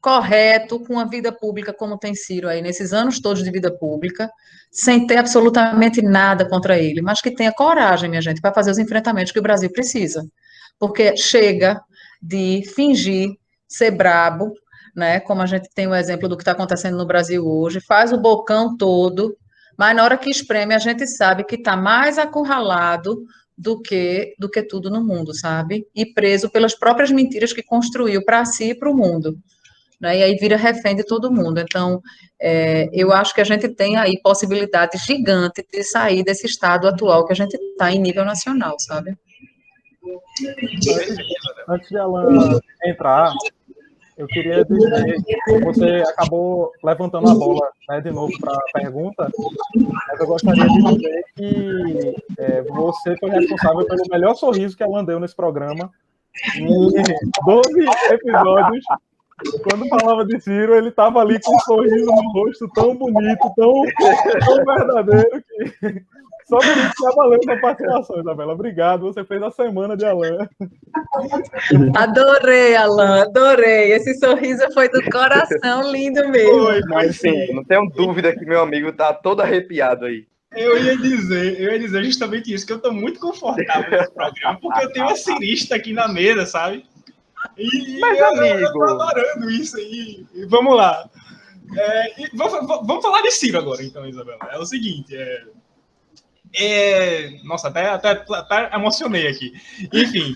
correto, com a vida pública como tem Ciro aí nesses anos todos de vida pública, sem ter absolutamente nada contra ele, mas que tenha coragem, minha gente, para fazer os enfrentamentos que o Brasil precisa. Porque chega, de fingir ser brabo, né? Como a gente tem o exemplo do que está acontecendo no Brasil hoje, faz o bocão todo, mas na hora que espreme, a gente sabe que está mais acurralado do que tudo no mundo, sabe? E preso pelas próprias mentiras que construiu para si e para o mundo. Né? E aí vira refém de todo mundo. Então, eu acho que a gente tem aí possibilidade gigante de sair desse estado atual que a gente está em nível nacional, sabe? Antes de Alan entrar, eu queria dizer que você acabou levantando a bola, né, de novo para a pergunta, mas eu gostaria de dizer que você foi responsável pelo melhor sorriso que Alan deu nesse programa. Em 12 episódios, quando falava de Ciro, ele estava ali com um sorriso no rosto tão bonito, tão verdadeiro, que só por isso está valendo a participação, Isabela. Obrigado, você fez a semana de Alan. Adorei, Alan, adorei. Esse sorriso foi do coração, lindo mesmo. Mas sim, não tenho dúvida que meu amigo está todo arrepiado aí. Eu ia dizer justamente isso, que eu estou muito confortável nesse programa, porque eu tenho uma cirista aqui na mesa, sabe? Mas, eu tô adorando isso aí. Vamos lá. Vamos falar de Ciro agora, então, Isabela. É o seguinte, nossa, até emocionei aqui. Enfim,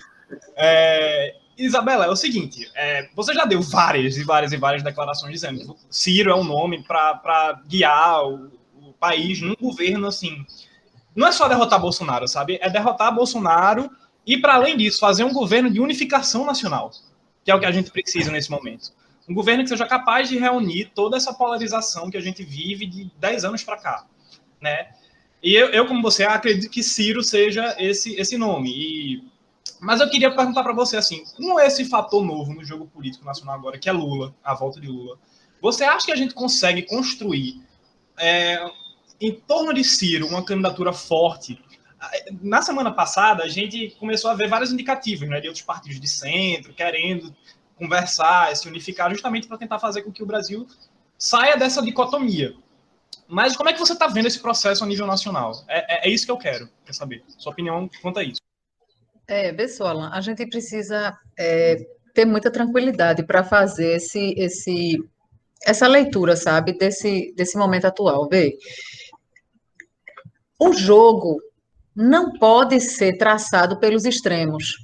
Isabela, é o seguinte, você já deu várias declarações dizendo que Ciro é um nome para guiar o país num governo, assim, não é só derrotar Bolsonaro, sabe? É derrotar Bolsonaro e, para além disso, fazer um governo de unificação nacional, que é o que a gente precisa nesse momento. Um governo que seja capaz de reunir toda essa polarização que a gente vive de 10 anos para cá, né? E eu, como você, acredito que Ciro seja esse nome. Mas eu queria perguntar para você, assim, com esse fator novo no jogo político nacional agora, que é Lula, a volta de Lula, você acha que a gente consegue construir em torno de Ciro uma candidatura forte? Na semana passada, a gente começou a ver vários indicativos, né, de outros partidos de centro querendo conversar, se unificar, justamente para tentar fazer com que o Brasil saia dessa dicotomia. Mas como é que você está vendo esse processo a nível nacional? É isso que eu quero saber. Sua opinião quanto a isso. Pessoal, a gente precisa ter muita tranquilidade para fazer essa leitura, sabe, desse momento atual. Vê, o jogo não pode ser traçado pelos extremos,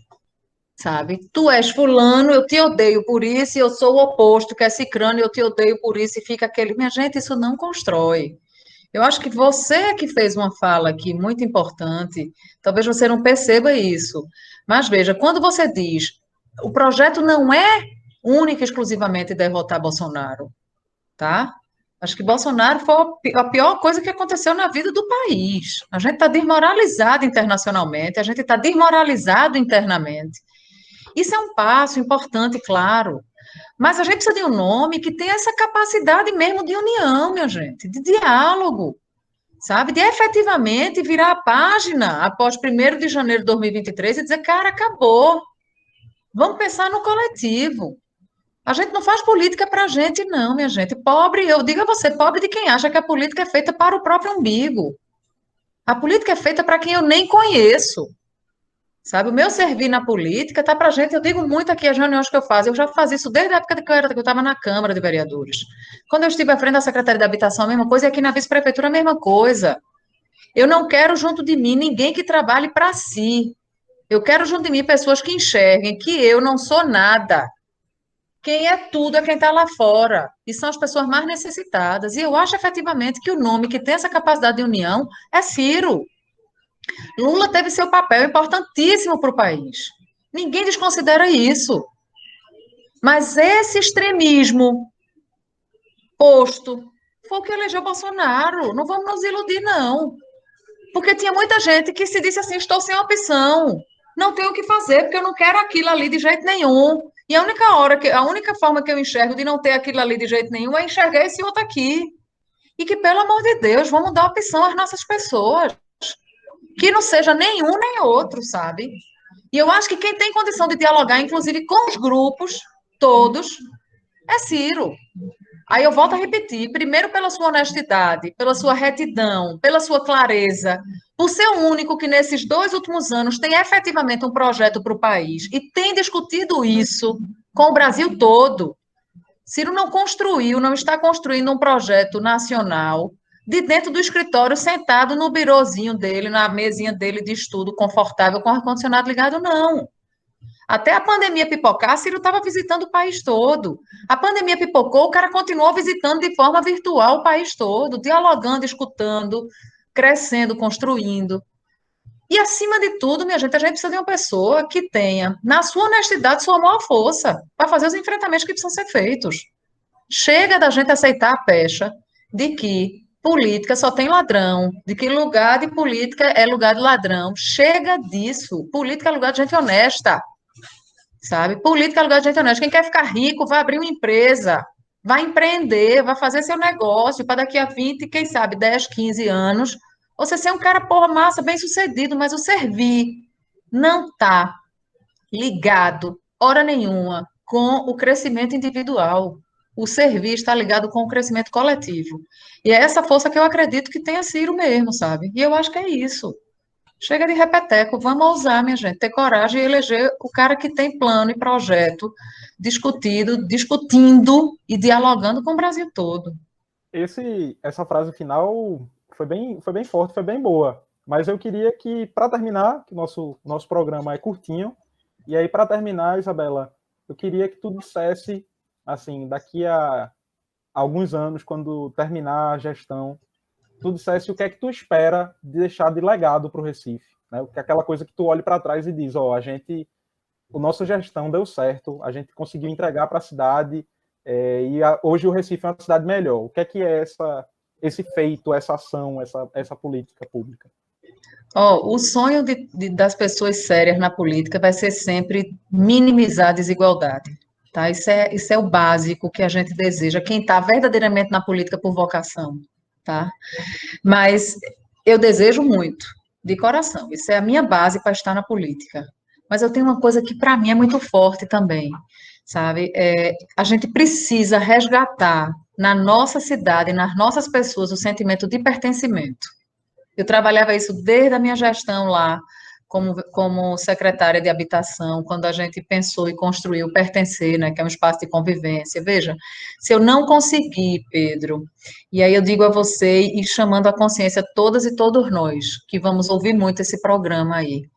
sabe? Tu és fulano, eu te odeio por isso, e eu sou o oposto, que é cicrano, eu te odeio por isso, e fica aquele... Minha gente, isso não constrói. Eu acho que você que fez uma fala aqui muito importante, talvez você não perceba isso, mas veja, quando você diz, o projeto não é único e exclusivamente derrotar Bolsonaro, tá? Acho que Bolsonaro foi a pior coisa que aconteceu na vida do país. A gente está desmoralizado internacionalmente, a gente está desmoralizado internamente. Isso é um passo importante, claro, mas a gente precisa de um nome que tenha essa capacidade mesmo de união, minha gente, de diálogo, sabe? De efetivamente virar a página após 1º de janeiro de 2023 e dizer, cara, acabou. Vamos pensar no coletivo. A gente não faz política para a gente, não, minha gente. Pobre, eu digo a você, pobre de quem acha que a política é feita para o próprio umbigo. A política é feita para quem eu nem conheço. Sabe, o meu servir na política tá para gente, eu digo muito aqui as reuniões que eu faço, eu já fazia isso desde a época que eu estava na Câmara de Vereadores. Quando eu estive à frente da Secretaria de Habitação, a mesma coisa, e aqui na Vice-Prefeitura, a mesma coisa. Eu não quero junto de mim ninguém que trabalhe para si. Eu quero junto de mim pessoas que enxerguem que eu não sou nada. Quem é tudo é quem está lá fora. E são as pessoas mais necessitadas. E eu acho efetivamente que o nome que tem essa capacidade de união é Ciro. Lula teve seu papel importantíssimo para o país. Ninguém desconsidera isso. Mas esse extremismo posto foi o que elegeu Bolsonaro. Não vamos nos iludir, não. Porque tinha muita gente que se disse assim, estou sem opção. Não tenho o que fazer, porque eu não quero aquilo ali de jeito nenhum. E a única forma que eu enxergo de não ter aquilo ali de jeito nenhum é enxergar esse outro aqui. E que, pelo amor de Deus, vamos dar opção às nossas pessoas. Que não seja nenhum nem outro, sabe? E eu acho que quem tem condição de dialogar, inclusive com os grupos, todos, é Ciro. Aí eu volto a repetir, primeiro pela sua honestidade, pela sua retidão, pela sua clareza, por ser o único que nesses 2 últimos anos tem efetivamente um projeto para o país e tem discutido isso com o Brasil todo. Ciro não construiu, não está construindo um projeto nacional de dentro do escritório, sentado no birozinho dele, na mesinha dele de estudo, confortável, com ar-condicionado ligado, não. Até a pandemia pipocar, Ciro estava visitando o país todo. A pandemia pipocou, o cara continuou visitando de forma virtual o país todo, dialogando, escutando, crescendo, construindo. E, acima de tudo, minha gente, a gente precisa de uma pessoa que tenha, na sua honestidade, sua maior força para fazer os enfrentamentos que precisam ser feitos. Chega da gente aceitar a pecha de que política só tem ladrão, de que lugar de política é lugar de ladrão. Chega disso. Política é lugar de gente honesta, sabe? Política é lugar de gente honesta. Quem quer ficar rico vai abrir uma empresa, vai empreender, vai fazer seu negócio para daqui a 20, quem sabe, 10, 15 anos, você ser um cara, porra, massa, bem sucedido, mas o servir não está ligado, hora nenhuma, com o crescimento individual. O servir está ligado com o crescimento coletivo. E é essa força que eu acredito que tem a Ciro mesmo, sabe? E eu acho que é isso. Chega de repeteco, vamos ousar, minha gente, ter coragem e eleger o cara que tem plano e projeto discutindo e dialogando com o Brasil todo. Essa frase final foi bem forte, foi bem boa. Mas eu queria que, para terminar, que nosso programa é curtinho, e aí, para terminar, Isabela, eu queria que tu dissesse, assim, daqui a alguns anos, quando terminar a gestão, tu dissesse o que é que tu espera de deixar de legado para o Recife, né? O que é aquela coisa que tu olha para trás e diz, ó, a nossa gestão deu certo, a gente conseguiu entregar para a cidade, hoje o Recife é uma cidade melhor. O que é esse feito, essa ação, essa política pública? O sonho das pessoas sérias na política vai ser sempre minimizar a desigualdade, tá? Isso é o básico que a gente deseja, quem está verdadeiramente na política por vocação, tá? Mas eu desejo muito, de coração, isso é a minha base para estar na política. Mas eu tenho uma coisa que para mim é muito forte também, sabe? A gente precisa resgatar na nossa cidade, nas nossas pessoas, o sentimento de pertencimento. Eu trabalhava isso desde a minha gestão lá, como secretária de habitação, quando a gente pensou e construiu o Pertencer, né, que é um espaço de convivência. Veja, se eu não conseguir, Pedro, e aí eu digo a você, e chamando a consciência todas e todos nós, que vamos ouvir muito esse programa aí,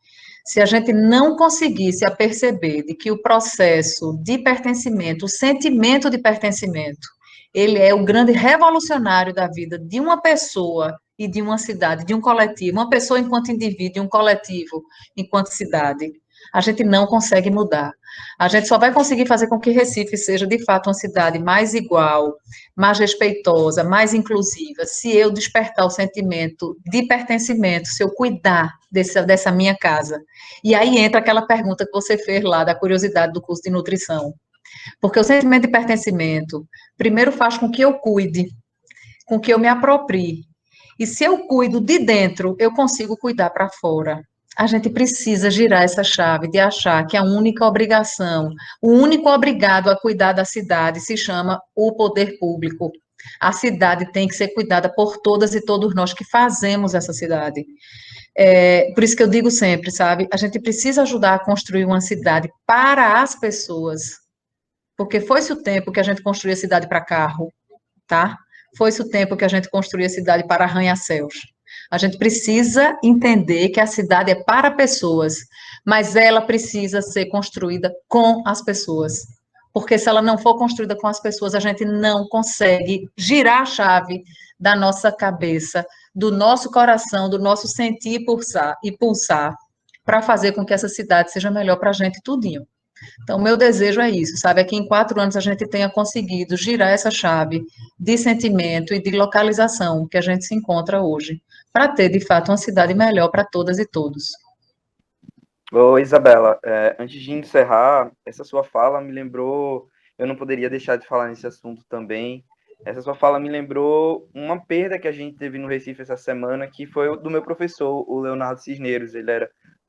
se a gente não conseguisse a perceber de que o processo de pertencimento, o sentimento de pertencimento, ele é o grande revolucionário da vida de uma pessoa e de uma cidade, de um coletivo, uma pessoa enquanto indivíduo e um coletivo enquanto cidade, a gente não consegue mudar. A gente só vai conseguir fazer com que Recife seja, de fato, uma cidade mais igual, mais respeitosa, mais inclusiva, se eu despertar o sentimento de pertencimento, se eu cuidar dessa minha casa. E aí entra aquela pergunta que você fez lá, da curiosidade do curso de nutrição. Porque o sentimento de pertencimento, primeiro faz com que eu cuide, com que eu me aproprie. E se eu cuido de dentro, eu consigo cuidar para fora. A gente precisa girar essa chave de achar que a única obrigação, o único obrigado a cuidar da cidade se chama o poder público. A cidade tem que ser cuidada por todas e todos nós que fazemos essa cidade. Por isso que eu digo sempre, sabe? A gente precisa ajudar a construir uma cidade para as pessoas. Porque foi-se o tempo que a gente construía cidade para carro, tá? Foi-se o tempo que a gente construía cidade para arranha-céus. A gente precisa entender que a cidade é para pessoas, mas ela precisa ser construída com as pessoas. Porque se ela não for construída com as pessoas, a gente não consegue girar a chave da nossa cabeça, do nosso coração, do nosso sentir e pulsar para fazer com que essa cidade seja melhor para a gente tudinho. Então, meu desejo é isso, sabe? É que em 4 anos a gente tenha conseguido girar essa chave de sentimento e de localização que a gente se encontra hoje, para ter, de fato, uma cidade melhor para todas e todos. Ô, Isabela, antes de encerrar, essa sua fala me lembrou, eu não poderia deixar de falar nesse assunto também, essa sua fala me lembrou uma perda que a gente teve no Recife essa semana, que foi do meu professor, o Leonardo Cisneros,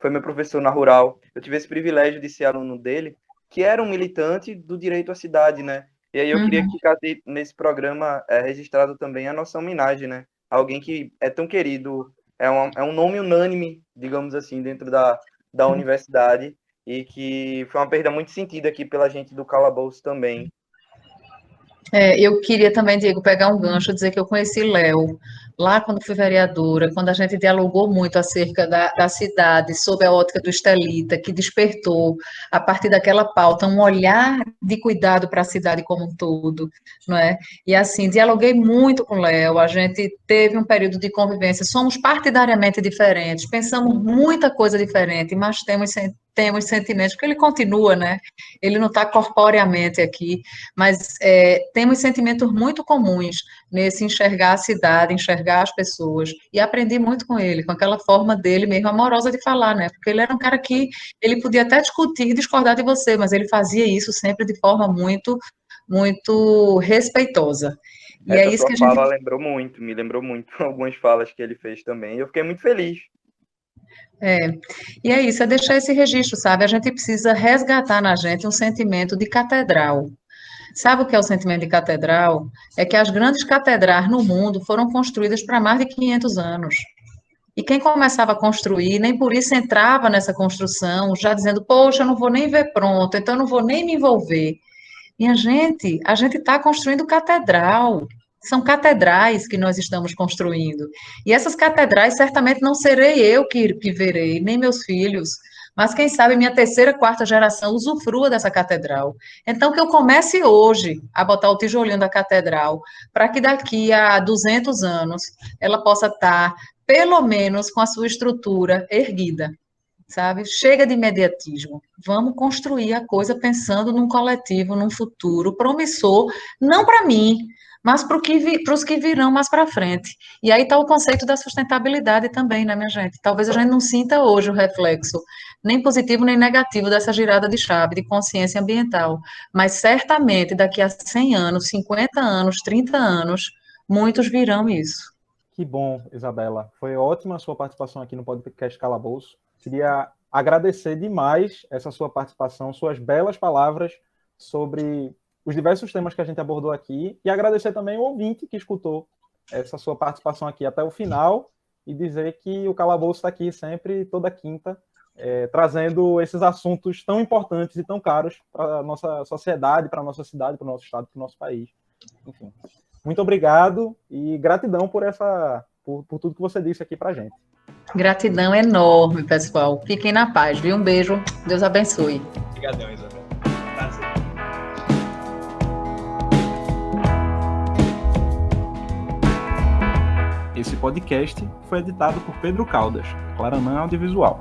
foi meu professor na Rural. Eu tive esse privilégio de ser aluno dele, que era um militante do direito à cidade, né? E aí eu queria que ficasse nesse programa registrado também a nossa homenagem, né? Alguém que é tão querido é um nome unânime, digamos assim, dentro da universidade, e que foi uma perda muito sentida aqui pela gente do Calabouço também. Eu queria também, Diego, pegar um gancho e dizer que eu conheci Léo lá quando fui vereadora, quando a gente dialogou muito acerca da cidade, sob a ótica do Estelita, que despertou, a partir daquela pauta, um olhar de cuidado para a cidade como um todo, não é? E assim, dialoguei muito com Léo, a gente teve um período de convivência, somos partidariamente diferentes, pensamos muita coisa diferente, mas temos sentimentos, porque ele continua, né? Ele não está corporeamente aqui, mas temos sentimentos muito comuns nesse enxergar a cidade, enxergar as pessoas, e aprendi muito com ele, com aquela forma dele mesmo, amorosa de falar, né, porque ele era um cara que, ele podia até discutir e discordar de você, mas ele fazia isso sempre de forma muito, muito respeitosa. E Essa é isso sua que a gente... fala me lembrou muito algumas falas que ele fez também, e eu fiquei muito feliz. E é isso, é deixar esse registro, sabe, a gente precisa resgatar na gente um sentimento de catedral. Sabe o que é o sentimento de catedral? É que as grandes catedrais no mundo foram construídas para mais de 500 anos. E quem começava a construir, nem por isso entrava nessa construção, já dizendo, poxa, eu não vou nem ver pronto, então eu não vou nem me envolver. Minha gente, a gente está construindo catedral. São catedrais que nós estamos construindo. E essas catedrais certamente não serei eu que verei, nem meus filhos, mas quem sabe minha terceira, quarta geração usufrua dessa catedral. Então, que eu comece hoje a botar o tijolinho da catedral, para que daqui a 200 anos ela possa estar, pelo menos, com a sua estrutura erguida, sabe? Chega de imediatismo. Vamos construir a coisa pensando num coletivo, num futuro promissor, não para mim, mas para os que virão mais para frente. E aí está o conceito da sustentabilidade também, né, minha gente? Talvez a gente não sinta hoje o reflexo, nem positivo nem negativo dessa girada de chave de consciência ambiental, mas certamente daqui a 100 anos, 50 anos, 30 anos, muitos virão isso. Que bom, Isabela. Foi ótima a sua participação aqui no podcast Calabouço. Queria agradecer demais essa sua participação, suas belas palavras sobre os diversos temas que a gente abordou aqui, e agradecer também o ouvinte que escutou essa sua participação aqui até o final, e dizer que o Calabouço está aqui sempre, toda quinta, trazendo esses assuntos tão importantes e tão caros para a nossa sociedade, para a nossa cidade, para o nosso estado, para o nosso país. Enfim, muito obrigado e gratidão por tudo que você disse aqui para a gente. Gratidão enorme, pessoal. Fiquem na paz, viu? Um beijo. Deus abençoe. Obrigadão, Isabel. Prazer. Esse podcast foi editado por Pedro Caldas, Claranã Audiovisual.